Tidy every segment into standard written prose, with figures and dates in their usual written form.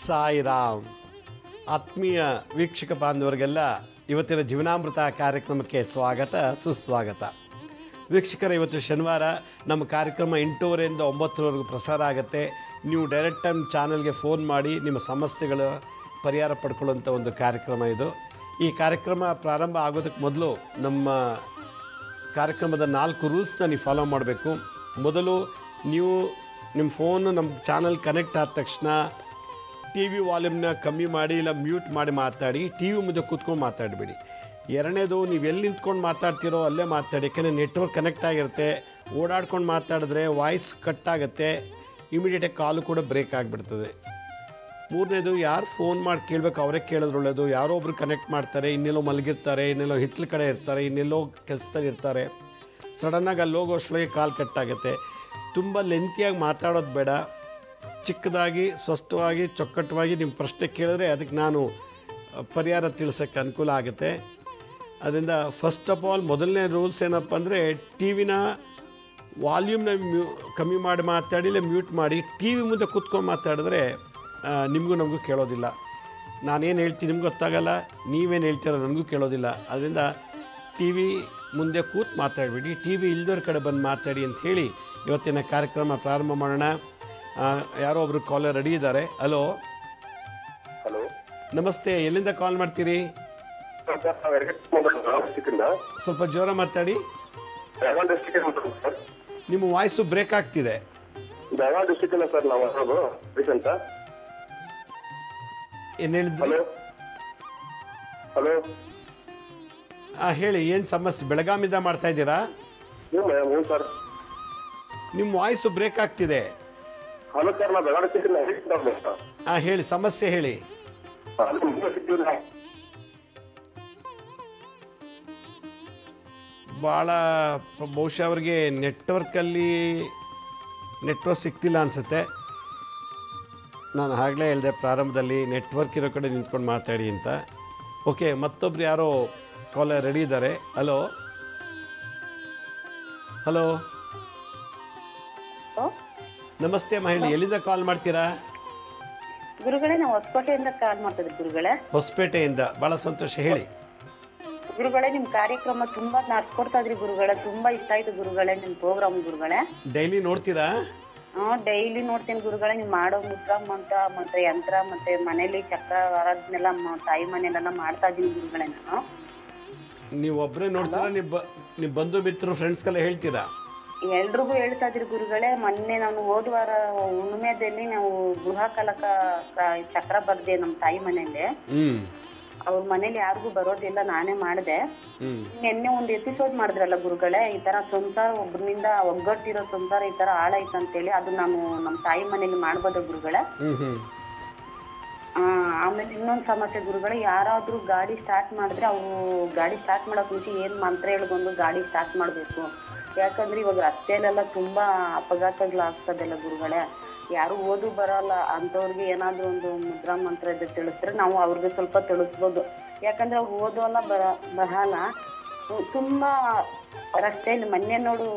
ಸಾಯಿರಾಮ್. ಆತ್ಮೀಯ ವೀಕ್ಷಕ ಬಾಂಧವರಿಗೆಲ್ಲ ಇವತ್ತಿನ ಜೀವನಾಮೃತ ಕಾರ್ಯಕ್ರಮಕ್ಕೆ ಸ್ವಾಗತ ಸುಸ್ವಾಗತ. ವೀಕ್ಷಕರ, ಇವತ್ತು ಶನಿವಾರ ನಮ್ಮ ಕಾರ್ಯಕ್ರಮ 8:30ರಿಂದ 9:00ವರೆಗೂ ಪ್ರಸಾರ ಆಗುತ್ತೆ. ನೀವು ಡೈರೆಕ್ಟ್ ಟೈಮ್ ಚಾನಲ್ಗೆ ಫೋನ್ ಮಾಡಿ ನಿಮ್ಮ ಸಮಸ್ಯೆಗಳ ಪರಿಹಾರ ಪಡ್ಕೊಳ್ಳುವಂಥ ಒಂದು ಕಾರ್ಯಕ್ರಮ ಇದು. ಈ ಕಾರ್ಯಕ್ರಮ ಪ್ರಾರಂಭ ಆಗೋದಕ್ಕೆ ಮೊದಲು ನಮ್ಮ ಕಾರ್ಯಕ್ರಮದ 4 ರೂಲ್ಸ್ನ ನೀವು ಫಾಲೋ ಮಾಡಬೇಕು. ಮೊದಲು ನೀವು ನಿಮ್ಮ ಫೋನು ನಮ್ಮ ಚಾನಲ್ ಕನೆಕ್ಟ್ ಆದ ತಕ್ಷಣ ಟಿ ವಿ ವಾಲ್ಯೂಮ್ನ ಕಮ್ಮಿ ಮಾಡಿ ಇಲ್ಲ ಮ್ಯೂಟ್ ಮಾಡಿ ಮಾತಾಡಿ. ಟಿ ವಿ ಮುಂದೆ ಕೂತ್ಕೊಂಡು ಮಾತಾಡಬೇಡಿ. ಎರಡನೇದು, ನೀವು ಎಲ್ಲಿ ನಿಂತ್ಕೊಂಡು ಮಾತಾಡ್ತಿರೋ ಅಲ್ಲೇ ಮಾತಾಡಿ. ಯಾಕೆಂದರೆ ನೆಟ್ವರ್ಕ್ ಕನೆಕ್ಟ್ ಆಗಿರುತ್ತೆ. ಓಡಾಡ್ಕೊಂಡು ಮಾತಾಡಿದ್ರೆ ವಾಯ್ಸ್ ಕಟ್ ಆಗುತ್ತೆ, ಇಮಿಡಿಯೇಟಾಗಿ ಕಾಲು ಕೂಡ ಬ್ರೇಕ್ ಆಗಿಬಿಡ್ತದೆ. ಮೂರನೇದು, ಯಾರು ಫೋನ್ ಮಾಡಿ ಕೇಳಬೇಕು ಅವರೇ ಕೇಳಿದ್ರೆ ಒಳ್ಳೆಯದು. ಯಾರೋ ಒಬ್ರು ಕನೆಕ್ಟ್ ಮಾಡ್ತಾರೆ, ಇನ್ನೆಲ್ಲೋ ಮಲಗಿರ್ತಾರೆ, ಇನ್ನೆಲ್ಲೋ ಹಿತ್ತಲ ಕಡೆ ಇರ್ತಾರೆ, ಇನ್ನೆಲ್ಲೋ ಕೆಲಸದಾಗ ಇರ್ತಾರೆ. ಸಡನ್ನಾಗಿ ಅಲ್ಲಿ ಹೋಗೋಷ್ಟೊಳಗೆ ಕಾಲು ಕಟ್ಟಾಗುತ್ತೆ. ತುಂಬ ಲೆಂತಿಯಾಗಿ ಮಾತಾಡೋದು ಬೇಡ. ಚಿಕ್ಕದಾಗಿ ಸ್ಪಷ್ಟವಾಗಿ ಚೊಕ್ಕಟವಾಗಿ ನಿಮ್ಮ ಪ್ರಶ್ನೆ ಕೇಳಿದ್ರೆ ಅದಕ್ಕೆ ನಾನು ಪರಿಹಾರ ತಿಳಿಸೋಕ್ಕೆ ಅನುಕೂಲ ಆಗುತ್ತೆ. ಅದರಿಂದ ಫಸ್ಟ್ ಆಫ್ ಆಲ್ ಮೊದಲನೇ ರೂಲ್ಸ್ ಏನಪ್ಪ ಅಂದರೆ, ಟಿ ವಿನ ವಾಲ್ಯೂಮ್ನ ಕಮ್ಮಿ ಮಾಡಿ ಮಾತಾಡಿ ಇಲ್ಲ ಮ್ಯೂಟ್ ಮಾಡಿ. ಟಿ ವಿ ಮುಂದೆ ಕೂತ್ಕೊಂಡು ಮಾತಾಡಿದ್ರೆ ನಿಮಗೂ ನಮಗೂ ಕೇಳೋದಿಲ್ಲ. ನಾನೇನು ಹೇಳ್ತೀನಿ ನಿಮ್ಗೆ ಗೊತ್ತಾಗಲ್ಲ, ನೀವೇನು ಹೇಳ್ತೀರ ನನಗೂ ಕೇಳೋದಿಲ್ಲ. ಅದರಿಂದ ಟಿ ವಿ ಮುಂದೆ ಕೂತು ಮಾತಾಡಬೇಡಿ, ಟಿ ವಿ ಇಲ್ದವ್ರ ಕಡೆ ಬಂದು ಮಾತಾಡಿ ಅಂತ ಹೇಳಿ ಇವತ್ತಿನ ಕಾರ್ಯಕ್ರಮ ಪ್ರಾರಂಭ ಮಾಡೋಣ. ಯಾರೋ ಒಬ್ರು ಕಾಲರ್ ರೆಡಿ ಇದ್ದಾರೆ. ಹಲೋ ಹಲೋ, ನಮಸ್ತೆ. ಎಲ್ಲಿಂದ ಕಾಲ್ ಮಾಡ್ತೀರಿ? ಸ್ವಲ್ಪ ಜೋರ ಮಾತಾಡಿ. ನಿಮ್ಮ ವಾಯ್ಸು ಬ್ರೇಕ್ ಆಗ್ತಿದೆ. ಬೆಳಗಾವಿ ಡಿಸ್ಟ್ರಿಕ್ಟ್ ಇಂದ ಸರ್ ನಾವು ಅಂತ. ಏನು ಹೇಳಿದ್ರಿ? ಹಲೋ ಹಲೋ, ಹೇಳಿ, ಏನು ಸಮಸ್ಯೆ? ಬೆಳಗಾವಿಂದ ಮಾಡ್ತಾ ಇದ್ದೀರಾ? ಹ್ಞೂ ಸರ್. ನಿಮ್ಮ ವಾಯ್ಸು ಬ್ರೇಕ್ ಆಗ್ತಿದೆ. ಹಲೋ ಸರ್, ನಾವು ಬೆಳಗಾವಿ ಡಿಸ್ಟ್ರಿಕ್ಟ್. ಹೇಳಿ, ಸಮಸ್ಯೆ ಹೇಳಿ. ಭಾಳ ಬಹುಶಃ ಅವ್ರಿಗೆ ನೆಟ್ವರ್ಕ್ ಸಿಗ್ತಿಲ್ಲ ಅನಿಸುತ್ತೆ. ನಾನು ಆಗಲೇ ಹೇಳಿದೆ ಪ್ರಾರಂಭದಲ್ಲಿ, ನೆಟ್ವರ್ಕ್ ಇರೋ ಕಡೆ ನಿಂತ್ಕೊಂಡು ಮಾತಾಡಿ ಅಂತ. ಓಕೆ, ಮತ್ತೊಬ್ರು ಯಾರೋ ಕಾಲರ್ ರೆಡಿ ಇದ್ದಾರೆ. ಹಲೋ ಹಲೋ, ನಮಸ್ತೆ ಮಹಿಳೆ, ಎಲ್ಲಿಂದ ಕಾಲ್ ಮಾಡ್ತೀರಾ? ಗುರುಗಳೇ, ನಾವು ಹೊಸಪೇಟೆಯಿಂದ ಕಾಲ್ ಮಾಡ್ತಿದ್ವಿ ಗುರುಗಳೇ. ಹೊಸಪೇಟೆಯಿಂದ, ಭಾಳ ಸಂತೋಷ. ಹೇಳಿ ಗುರುಗಳೇ, ನಿಮ್ ಕಾರ್ಯಕ್ರಮ ತುಂಬಾ ನಡ್ಸ್ಕೊಡ್ತಾ ಇದ್ರಿ ಗುರುಗಳೇ. ತುಂಬಾ ಇಷ್ಟ ಆಯ್ತು ಗುರುಗಳೇ ನಿಮ್ ಪ್ರೋಗ್ರಾಮ್ ಗುರುಗಳೇ. ಡೈಲಿ ನೋಡ್ತೀರಾ? ಡೈಲಿ ನೋಡ್ತೀನಿ ಗುರುಗಳೇ. ನೀವು ಮಾಡೋ ಮುದ್ರ ಮಂತ್ರ ಮತ್ತೆ ಯಂತ್ರ ಮತ್ತೆ ಮನೇಲಿ ಚಕ್ರ ಆರಾಧನೆಲ್ಲ ತಾಯಿ ಮನೇಲೆಲ್ಲ ಮಾಡ್ತಾ ಇದೀನಿ ಗುರುಗಳೇ. ನಾನು ನೀವು ಒಬ್ಬರೇ ನೋಡ್ತೀರಾ? ನೀವು ಬಂಧು ಮಿತ್ರರು ಫ್ರೆಂಡ್ಸ್ಗೆಲ್ಲ ಹೇಳ್ತೀರಾ? ಎಲ್ರಿಗೂ ಹೇಳ್ತಾ ಇದ್ರಿ ಗುರುಗಳೇ. ಮೊನ್ನೆ ನಾನು ಹೋದ್ವಾರ ಹುಣ್ಣಿಮೆದಲ್ಲಿ ನಾವು ಗೃಹ ಕಲಕ ಚಕ್ರ ಬರ್ದೆ ನಮ್ಮ ತಾಯಿ ಮನೇಲಿ. ಅವ್ರ ಮನೇಲಿ ಯಾರಿಗೂ ಬರೋದಿಲ್ಲ, ನಾನೇ ಮಾಡಿದೆ. ನಿನ್ನೆ ಒಂದು ಎಪಿಸೋಡ್ ಮಾಡಿದ್ರಲ್ಲ ಗುರುಗಳೇ, ಈ ತರ ಸಂಸಾರ ಒಬ್ಬರಿಂದ ಒಗ್ಗಟ್ಟಿರೋ ಸಂಸಾರ ಈ ತರ ಹಾಳಾಯ್ತು ಅಂತೇಳಿ, ಅದು ನಾನು ನಮ್ಮ ತಾಯಿ ಮನೇಲಿ ಮಾಡ್ಬೋದ ಗುರುಗಳೇ? ಆಮೇಲೆ ಇನ್ನೊಂದು ಸಮಸ್ಯೆ ಗುರುಗಳೇ, ಯಾರಾದ್ರೂ ಗಾಡಿ ಸ್ಟಾರ್ಟ್ ಮಾಡಿದ್ರೆ ಅವರು ಗಾಡಿ ಸ್ಟಾರ್ಟ್ ಮಾಡಕ್ ಮುಂಚೆ ಏನ್ ಮಂತ್ರ ಹೇಳ್ಕೊಂಡು ಗಾಡಿ ಸ್ಟಾರ್ಟ್ ಮಾಡ್ಬೇಕು? ಯಾಕಂದ್ರೆ ಇವಾಗ ರಸ್ತೆಯಲ್ಲೆಲ್ಲ ತುಂಬಾ ಅಪಘಾತಗಳಾಗ್ತದಲ್ಲ ಗುರುಗಳೇ. ಯಾರು ಓದು ಬರಲ್ಲ ಅಂತವ್ರಿಗೆ ಏನಾದ್ರು ಒಂದು ಮುದ್ರಾ ಮಂತ್ರ ಇದ್ರೆ ತಿಳಿಸಿದ್ರೆ ನಾವು ಅವ್ರಿಗೆ ಸ್ವಲ್ಪ ತಿಳಿಸ್ಬೋದು. ಯಾಕಂದ್ರೆ ಅವ್ರು ಓದೋಲ್ಲ ಬರಲ್ಲ. ತುಂಬಾ ರಸ್ತೆಯಲ್ಲಿ ಮೊನ್ನೆ ನೋಡು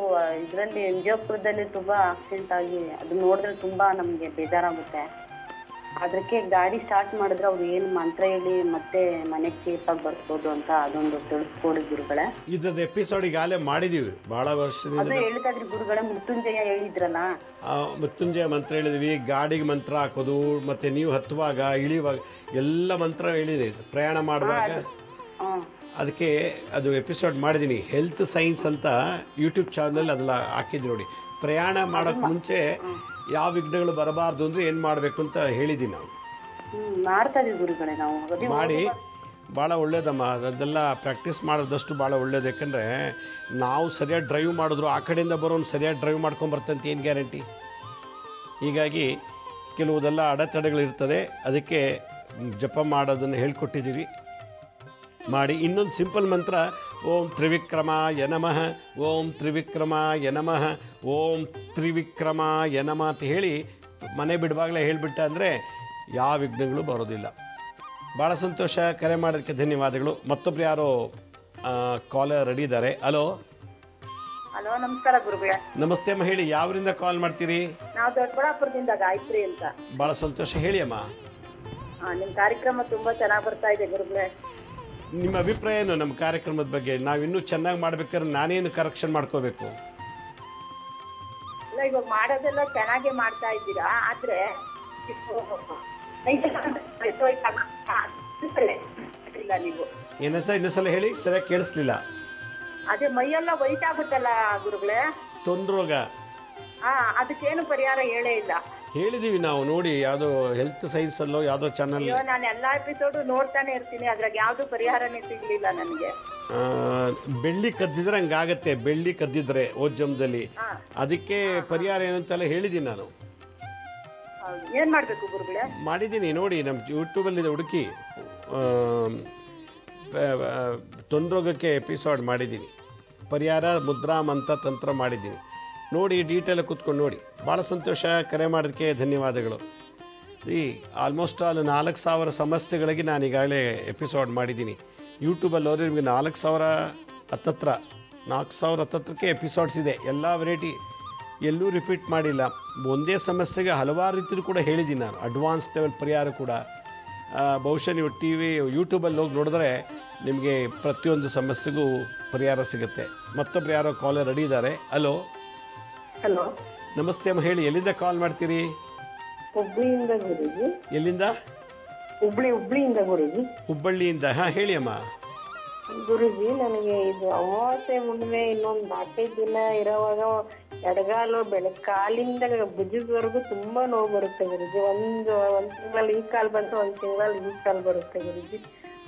ಇದ್ರಲ್ಲಿ ವಿಜಯಪುರದಲ್ಲಿ ತುಂಬಾ ಆಕ್ಸಿಡೆಂಟ್ ಆಗಿ ಅದು ನೋಡಿದ್ರೆ ತುಂಬಾ ನಮ್ಗೆ ಬೇಜಾರಾಗುತ್ತೆ. ಅದಕ್ಕೆ ಗಾಡಿ ಸ್ಟಾರ್ಟ್ ಮಾಡಿದ್ರೆ ಅವ್ರು ಏನು ಮಂತ್ರ ಹೇಳಿ ಮತ್ತೆ ಮನೆಗೆ ಸೇಫ್ ಆಗಿ ಬರ್ಬೋದು ಅಂತ ಅದೊಂದು ತಿಳಿಸ್ಕೊಡಿ ಗುರುಗಳೇ. ಇದ್ರದ್ದು ಎಪಿಸೋಡ್ ಈಗಾಗಲೇ ಮಾಡಿದೀವಿ ಬಹಳ ವರ್ಷದಿಂದ. ಅದು ಹೇಳ್ತಾ ಇದ್ರಿ ಗುರುಗಳೇ, ಮೃತ್ಯುಂಜಯ ಹೇಳಿದ್ರಲ್ಲ, ಮೃತ್ಯುಂಜಯ ಮಂತ್ರ ಹೇಳಿದ್ವಿ, ಗಾಡಿಗೆ ಮಂತ್ರ ಹಾಕೋದು, ಮತ್ತೆ ನೀವು ಹತ್ತುವಾಗ ಇಳಿಯುವಾಗ ಎಲ್ಲ ಮಂತ್ರ ಹೇಳಿದ್ರಿ. ಪ್ರಯಾಣ ಮಾಡುವಾಗ ಅದಕ್ಕೆ ಅದು ಎಪಿಸೋಡ್ ಮಾಡಿದ್ದೀನಿ. ಹೆಲ್ತ್ ಸೈನ್ಸ್ ಅಂತ ಯೂಟ್ಯೂಬ್ ಚಾನಲ್ ಅದೆಲ್ಲ ಹಾಕಿದ್ವಿ ನೋಡಿ. ಪ್ರಯಾಣ ಮಾಡೋಕ್ಕೆ ಮುಂಚೆ ಯಾವ ವಿಘ್ನಗಳು ಬರಬಾರ್ದು ಅಂದರೆ ಏನು ಮಾಡಬೇಕು ಅಂತ ಹೇಳಿದ್ದೀವಿ ನಾವು. ಮಾಡಿ ಭಾಳ ಒಳ್ಳೇದಮ್ಮ. ಅದೆಲ್ಲ ಪ್ರಾಕ್ಟೀಸ್ ಮಾಡೋದಷ್ಟು ಭಾಳ ಒಳ್ಳೇದು. ಯಾಕಂದರೆ ನಾವು ಸರಿಯಾಗಿ ಡ್ರೈವ್ ಮಾಡಿದ್ರು ಆ ಕಡೆಯಿಂದ ಬರೋನು ಸರಿಯಾಗಿ ಡ್ರೈವ್ ಮಾಡ್ಕೊಂಬರ್ತಂತ ಏನು ಗ್ಯಾರಂಟಿ? ಹೀಗಾಗಿ ಕೆಲವುದೆಲ್ಲ ಅಡೆತಡೆಗಳಿರ್ತದೆ. ಅದಕ್ಕೆ ಜಪ ಮಾಡೋದನ್ನು ಹೇಳ್ಕೊಟ್ಟಿದ್ದೀವಿ, ಮಾಡಿ. ಇನ್ನೊಂದು ಸಿಂಪಲ್ ಮಂತ್ರ, ಓಂ ತ್ರಿವಿಕ್ರಮಾಯ ನಮಃ, ಓಂ ತ್ರಿವಿಕ್ರಮಾಯ ನಮಃ, ಓಂ ತ್ರಿವಿಕ್ರಮಾಯ ನಮಃ ಅಂತ ಹೇಳಿ ಮನೆ ಬಿಡುವಾಗಲೇ ಹೇಳಿಬಿಟ್ಟ ಅಂದರೆ ಯಾವ ವಿಘ್ನಗಳು ಬರೋದಿಲ್ಲ. ಭಾಳ ಸಂತೋಷ. ಕರೆ ಮಾಡೋದಕ್ಕೆ ಧನ್ಯವಾದಗಳು. ಮತ್ತೊಬ್ರು ಯಾರೋ ಕಾಲರ್ ರೆಡಿ ಇದ್ದಾರೆ. ಹಲೋ ಹಲೋ, ನಮಸ್ಕಾರ ಗುರುಗಳೇ. ನಮಸ್ತೆ ಅಮ್ಮ, ಹೇಳಿ, ಯಾವರಿಂದ ಕಾಲ್ ಮಾಡ್ತೀರಿ? ನಾವು ದೊಡ್ಡಬಳ್ಳಾಪುರದಿಂದ ಗಾಯತ್ರಿ ಅಂತ. ಭಾಳ ಸಂತೋಷ, ಹೇಳಿ ಅಮ್ಮ. ನಿಮ್ಮ ಕಾರ್ಯಕ್ರಮ ತುಂಬಾ ಚೆನ್ನಾಗಿ ಬರ್ತಾ ಇದೆ ಗುರುಗಳೇ. ನಿಮ್ಮ ಅಭಿಪ್ರಾಯ ಏನು ನಮ್ಮ ಕಾರ್ಯಕ್ರಮದ ಬಗ್ಗೆ? ನಾವಿನ್ನೂ ಚೆನ್ನಾಗಿ ಮಾಡ್ಬೇಕಾದ್ರೆ ನಾನೇನು ಕರೆಕ್ಷನ್ ಮಾಡ್ಕೋಬೇಕು? ಇಲ್ಲ, ಇವಾಗ ಮಾಡೋದೆಲ್ಲ ಚೆನ್ನಾಗೇ ಮಾಡ್ತಾ ಇದ್ದೀರಾ, ಆದ್ರೆ ಇಲ್ಲ ನೀವು ಏನಂತ ಇನ್ನೊಂದ್ಸಲ ಹೇಳಿ, ಸರಿಯಾಗಿ ಕೇಳಿಸ್ಲಿಲ್ಲ. ಅದೇ ಮೈಯೆಲ್ಲ ವೈಟ್ ಆಗುತ್ತಲ್ಲ ಗುರುಗಳೇ, ತೊಂದ್ರೋಗ. ಅದಕ್ಕೇನು ಪರಿಹಾರ ಹೇಳೇ ಇಲ್ಲ. ಹೇಳಿದೀವಿ ನಾವು, ನೋಡಿ ಯಾವುದೋ ಹೆಲ್ತ್ ಸೈನ್ಸ್ ಅಲ್ಲೋ ಯಾವುದೋ ಚಾನಲ್. ಅಯ್ಯೋ, ನಾನು ಎಲ್ಲಾ ಎಪಿಸೋಡು ನೋಡ್ತಾನೆ ಇರ್ತೀನಿ, ಅದ್ರಾಗ ಯಾವ್ದು ಪರಿಹಾರನೇ ಸಿಗ್ಲಿಲ್ಲ ನನಗೆ. ಬೆಳ್ಳಿ ಕದ್ದಿದ್ರೆ ಹಂಗಾಗತ್ತೆ, ಬೆಳ್ಳಿ ಕದ್ದಿದ್ರೆ ಓಜಮ್ದಲ್ಲಿ. ಅದಕ್ಕೆ ಪರಿಹಾರ ಏನಂತೆಲ್ಲ ಹೇಳಿದ್ದೀನಿ ನಾನು. ಏನ್ ಮಾಡ್ಬೇಕು ಗುರುಗಳೇ? ಮಾಡಿದ್ದೀನಿ ನೋಡಿ, ನಮ್ಮ ಯೂಟ್ಯೂಬಲ್ಲಿದೆ, ಹುಡುಕಿ. ತೊಂದ್ರೋಗಕ್ಕೆ ಎಪಿಸೋಡ್ ಮಾಡಿದ್ದೀನಿ, ಪರಿಹಾರ ಮುದ್ರಾ ಮಂತ್ರ ತಂತ್ರ ಮಾಡಿದ್ದೀನಿ. ನೋಡಿ, ಡೀಟೇಲ್ ಕೂತ್ಕೊಂಡು ನೋಡಿ. ಭಾಳ ಸಂತೋಷ, ಕರೆ ಮಾಡೋದಕ್ಕೆ ಧನ್ಯವಾದಗಳು. ಆಲ್ಮೋಸ್ಟ್ ಆಲ್ 4,000 ಸಮಸ್ಯೆಗಳಿಗೆ ನಾನು ಈಗಾಗಲೇ ಎಪಿಸೋಡ್ ಮಾಡಿದ್ದೀನಿ. ಯೂಟ್ಯೂಬಲ್ಲಿ ಹೋದ್ರೆ ನಿಮಗೆ 4,000 ಹತ್ತತ್ರಕ್ಕೆ ಎಪಿಸೋಡ್ಸ್ ಇದೆ. ಎಲ್ಲ ವೆರೈಟಿ ಎಲ್ಲೂ ರಿಪೀಟ್ ಮಾಡಿಲ್ಲ. ಒಂದೇ ಸಮಸ್ಯೆಗೆ ಹಲವಾರು ರೀತಿಯೂ ಕೂಡ ಹೇಳಿದ್ದೀನಿ ನಾನು, ಅಡ್ವಾನ್ಸ್ ಲೆವೆಲ್ ಪರಿಹಾರ ಕೂಡ. ಬಹುಶಃ ನೀವು ಯೂಟ್ಯೂಬಲ್ಲಿ ಹೋಗಿ ನೋಡಿದ್ರೆ ನಿಮಗೆ ಪ್ರತಿಯೊಂದು ಸಮಸ್ಯೆಗೂ ಪರಿಹಾರ ಸಿಗುತ್ತೆ. ಮತ್ತೊಬ್ಬರು ಯಾರೋ ಕಾಲರ್ ರೆಡಿ ಇದ್ದಾರೆ. ಹಲೋ. ಹಲೋ, ನಮಸ್ತೆ ಅಮ್ಮ, ಹೇಳಿ, ಎಲ್ಲಿಂದ ಕಾಲ್ ಮಾಡ್ತೀರಿ? ಹುಬ್ಳಿಯಿಂದ ಗುರುಜಿ. ಎಲ್ಲಿಂದ? ಹುಬ್ಳಿಯಿಂದ ಗುರುಜಿ. ಹುಬ್ಬಳ್ಳಿಯಿಂದ. ಹಾಂ, ಹೇಳಿ ಅಮ್ಮ. ಗುರುಜಿ, ನನಗೆ ಇದು ಅಮಾವಾಸ್ಯೆ ಮುನ್ನೆ ಇನ್ನೊಂದು 4-5 ದಿನ ಇರೋವಾಗ ಎಡಗಾಲು ಕಾಲಿಂದ ಭುಜದವರೆಗೂ ತುಂಬಾ ನೋವು ಬರುತ್ತೆ ಗುರುಜಿ. ಒಂದ್ ತಿಂಗಳಲ್ಲಿ ಈ ಕಾಲ್ ಬಂತು, ಒಂದ್ ತಿಂಗಳಲ್ಲಿ ಈ ಕಾಲ್ ಬರುತ್ತೆ ಗುರುಜಿ.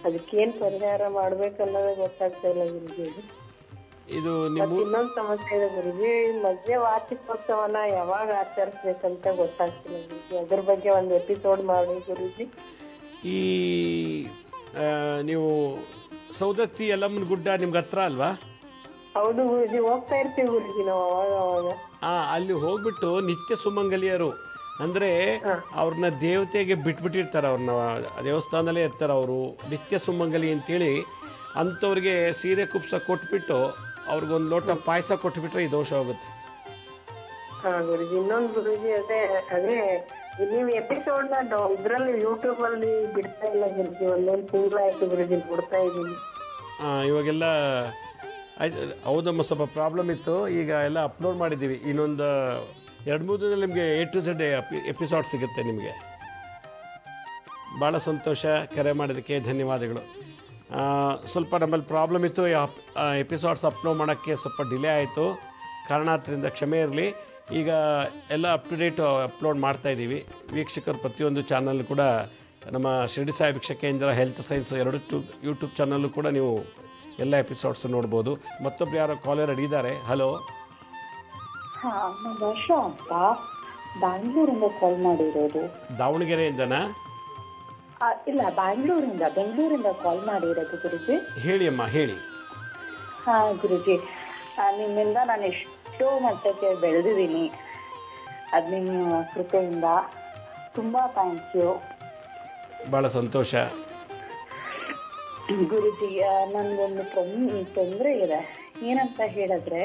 ಅದಕ್ಕೇನ್ ಪರಿಹಾರ ಮಾಡ್ಬೇಕನ್ನೋದೇ ಗೊತ್ತಾಗ್ತಾ ಇಲ್ಲ ಗುರುಜಿ. ಇದು ಇನ್ನೊಂದು ಸಮಸ್ಯೆ ಇದೆ ಗುರುಜಿ, ಮಧ್ಯ ವಾರ್ಷಿಕೋತ್ಸವನ ಯಾವಾಗ ಆಚರಿಸ್ಬೇಕಂತ ಗೊತ್ತಾಗ್ತಿಲ್ಲ ಗುರುಜಿ. ಅದ್ರ ಬಗ್ಗೆ ಒಂದು ಎಪಿಸೋಡ್ ಮಾಡಿ ಗುರುಜಿ. ಈ ನೀವು ಸೌದತ್ತಿ ಯಲ್ಲಮ್ಮನ ಗುಡ್ಡ ನಿಮ್ಗೆ ಹತ್ರ ಅಲ್ವಾ? ಹೌದು ಗುರುಜಿ, ಹೋಗ್ತಾ ಇರ್ತೀವಿ ಗುರುಜಿ ನಾವು ಅವಾಗ. ಅಲ್ಲಿ ಹೋಗ್ಬಿಟ್ಟು ನಿತ್ಯ ಸುಮಂಗಲಿಯರು ಅಂದರೆ ಅವ್ರನ್ನ ದೇವತೆಗೆ ಬಿಟ್ಬಿಟ್ಟಿರ್ತಾರೆ, ಅವ್ರನ್ನ ದೇವಸ್ಥಾನದಲ್ಲೇ ಇರ್ತಾರೆ ಅವರು. ನಿತ್ಯ ಸುಮಂಗಲಿ ಅಂತೇಳಿ ಅಂಥವ್ರಿಗೆ ಸೀರೆ ಕುಪ್ಸ ಕೊಟ್ಬಿಟ್ಟು ಅವ್ರಿಗೊಂದು ಲೋಟ ಪಾಯಸ ಕೊಟ್ಬಿಟ್ರೆ ಈ ದೋಷ ಹೋಗುತ್ತೆ. ಗುರುಜಿ, ಇನ್ನೊಂದು ಗುರುಜಿ, ಅದೇ ನೀವು ಎಪಿಸೋಡ್ ಇದ್ರಲ್ಲಿ ಯೂಟ್ಯೂಬ್ ಅಲ್ಲಿ ಬಿಡ್ತಾ ಇಲ್ಲ ಗುರುಜಿ. ಒಂದೊಂದು ತಿಂಗಳಾಯ್ತು ಗುರುಜಿ ಬಿಡ್ತಾ ಇದ್ದೀನಿ. ಇವಾಗೆಲ್ಲ ಆಯ್ತು, ಹೌದಮ್ಮ, ಸ್ವಲ್ಪ ಪ್ರಾಬ್ಲಮ್ ಇತ್ತು. ಈಗ ಎಲ್ಲ ಅಪ್ಲೋಡ್ ಮಾಡಿದ್ದೀವಿ. ಇನ್ನೊಂದು 2-3 ದಿನದಲ್ಲಿ ನಿಮಗೆ A to Z ಎಪಿಸೋಡ್ ಸಿಗುತ್ತೆ ನಿಮಗೆ. ಭಾಳ ಸಂತೋಷ, ಕರೆ ಮಾಡೋದಕ್ಕೆ ಧನ್ಯವಾದಗಳು. ಸ್ವಲ್ಪ ನಮ್ಮಲ್ಲಿ ಪ್ರಾಬ್ಲಮ್ ಇತ್ತು, ಎಪಿಸೋಡ್ಸ್ ಅಪ್ಲೋಡ್ ಮಾಡೋಕ್ಕೆ ಸ್ವಲ್ಪ ಡಿಲೇ ಆಯಿತು, ಕಾರಣಾಂತರದಿಂದ ಕ್ಷಮೆ ಇರಲಿ. ಈಗ ಎಲ್ಲ ಅಪ್ ಟು ಡೇಟ್ ಅಪ್ಲೋಡ್ ಮಾಡ್ತಾಯಿದ್ದೀವಿ. ವೀಕ್ಷಕರು ಪ್ರತಿಯೊಂದು ಚಾನಲ್ ಕೂಡ ನಮ್ಮ ಶಿರಡಿ ಸಾಯಿ ಭಿಕ್ಷಕೇಂದ್ರ ಹೆಲ್ತ್ ಸೈನ್ಸ್ 2 ಯೂಟ್ಯೂಬ್ ಚಾನಲ್ಲು ಕೂಡ ನೀವು ಎಲ್ಲ ಎಪಿಸೋಡ್ಸ್ ನೋಡ್ಬೋದು. ಮತ್ತೊಬ್ರು ಯಾರೋ ಕಾಲರ್ ಅಡಿದ್ದಾರೆ. ಹಲೋ. ನಾನು ವರ್ಷ ಅಂತ ಬ್ಯಾಂಗ್ಳೂರಿಂದ ಕಾಲ್ ಮಾಡಿರೋದು. ದಾವಣಗೆರೆಯಿಂದನಾ? ಇಲ್ಲ, ಬೆಂಗಳೂರಿಂದ ಕಾಲ್ ಮಾಡಿರೋದು ಗುರುಜಿ. ಹೇಳಿ ಅಮ್ಮ, ಹೇಳಿ. ಗುರುಜಿ, ನಿಮ್ಮಿಂದ ನಾನು ಎಷ್ಟೋ ಮಟ್ಟಕ್ಕೆ ಬೆಳೆದಿದ್ದೀನಿ. ಅದು ನಿಮ್ಮ ಕೃಪೆಯಿಂದ ತುಂಬ ಥ್ಯಾಂಕ್ ಯು. ಭಾಳ ಸಂತೋಷ ಗುರುಜಿ. ನನಗೊಂದು ತೊಂದರೆ ಇದೆ. ಏನಂತ ಹೇಳಿದ್ರೆ,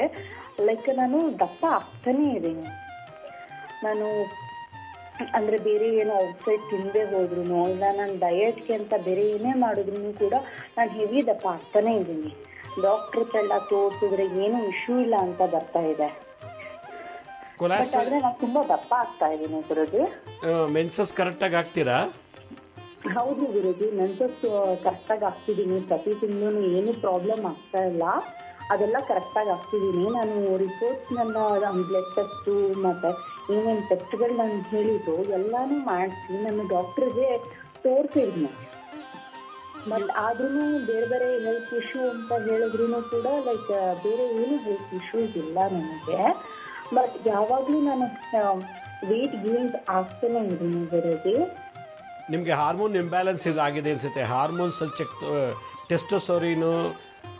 ಲೈಕ್ ನಾನು ದಪ್ಪ ಆಗ್ತಾನೇ ಇದ್ದೀನಿ. ನಾನು ಅಂದರೆ ಬೇರೆ ಏನೋ ಔಟ್ಸೈಡ್ ತಿಂದೇ ಹೋದ್ರು, ಇಲ್ಲ ನಾನು ಡಯಟ್ಗೆ ಅಂತ ಬೇರೆ ಏನೇ ಮಾಡಿದ್ರು ಕೂಡ ನಾನು ಹೆವಿ ದಪ್ಪ ಆಗ್ತಾನೇ ಇದ್ದೀನಿ. ಡಾಕ್ಟ್ರ್ ಹತ್ರ ಎಲ್ಲ ತೋರಿಸಿದ್ರೆ ಏನೂ ಇಶ್ಯೂ ಇಲ್ಲ ಅಂತ ಬರ್ತಾ ಇದೆ. ಬಟ್ ಆದರೆ ನಾನು ತುಂಬ ದಪ್ಪ ಆಗ್ತಾ ಇದ್ದೀನಿ ಗುರುಜಿ. ಮೆನ್ಸಸ್ ಕರೆಕ್ಟಾಗಿ ಆಗ್ತೀರಾ? ಹೌದು ಗುರುಜಿ, ಮೆನ್ಸಸ್ ಕರೆಕ್ಟಾಗಿ ಆಗ್ತಿದ್ದೀನಿ. ಪ್ರತಿ ತಿಂಗಳು ಏನು ಪ್ರಾಬ್ಲಮ್ ಆಗ್ತಾ ಇಲ್ಲ, ಅದೆಲ್ಲ ಕರೆಕ್ಟಾಗಿ ಆಗ್ತಿದ್ದೀನಿ. ನಾನು ರಿಪೋರ್ಟ್ಸ್ ನನ್ನ ಬ್ಲಡ್ ಟೆಸ್ಟು ಮತ್ತು ಏನೇನು ಟೆಸ್ಟ್ಗಳು ನಾನು ಹೇಳಿದ್ದು ಎಲ್ಲನೂ ಮಾಡಿಸಿ ನಾನು ಡಾಕ್ಟ್ರಿಗೆ ತೋರಿಸಿದ್ನಿ. ಬಟ್ ಆದ್ರೂ ಬೇರೆ ಬೇರೆ ಹೆಲ್ತ್ ಇಶ್ಯೂ ಅಂತ ಹೇಳಿದ್ರು ಕೂಡ ಲೈಕ್ ಬೇರೆ ಏನು ಹೆಲ್ತ್ ಇಶ್ಯೂಸ್ ಇಲ್ಲ ನನಗೆ. ಬಟ್ ಯಾವಾಗಲೂ ನಾನು ವೆಯ್ಟ್ ಗೇನ್ ಆಗ್ತಾನೆ ಇದ್ದೀನಿ ಗುರುಜಿ. ನಿಮಗೆ ಹಾರ್ಮೋನ್ ಇಂಬ್ಯಾಲೆನ್ಸ್ ಇದಾಗಿದೆ ಅನಿಸುತ್ತೆ. ಹಾರ್ಮೋನ್ಸಲ್ಲಿ ಟೆಸ್ಟೋಸ್ಟೆರೋನ್,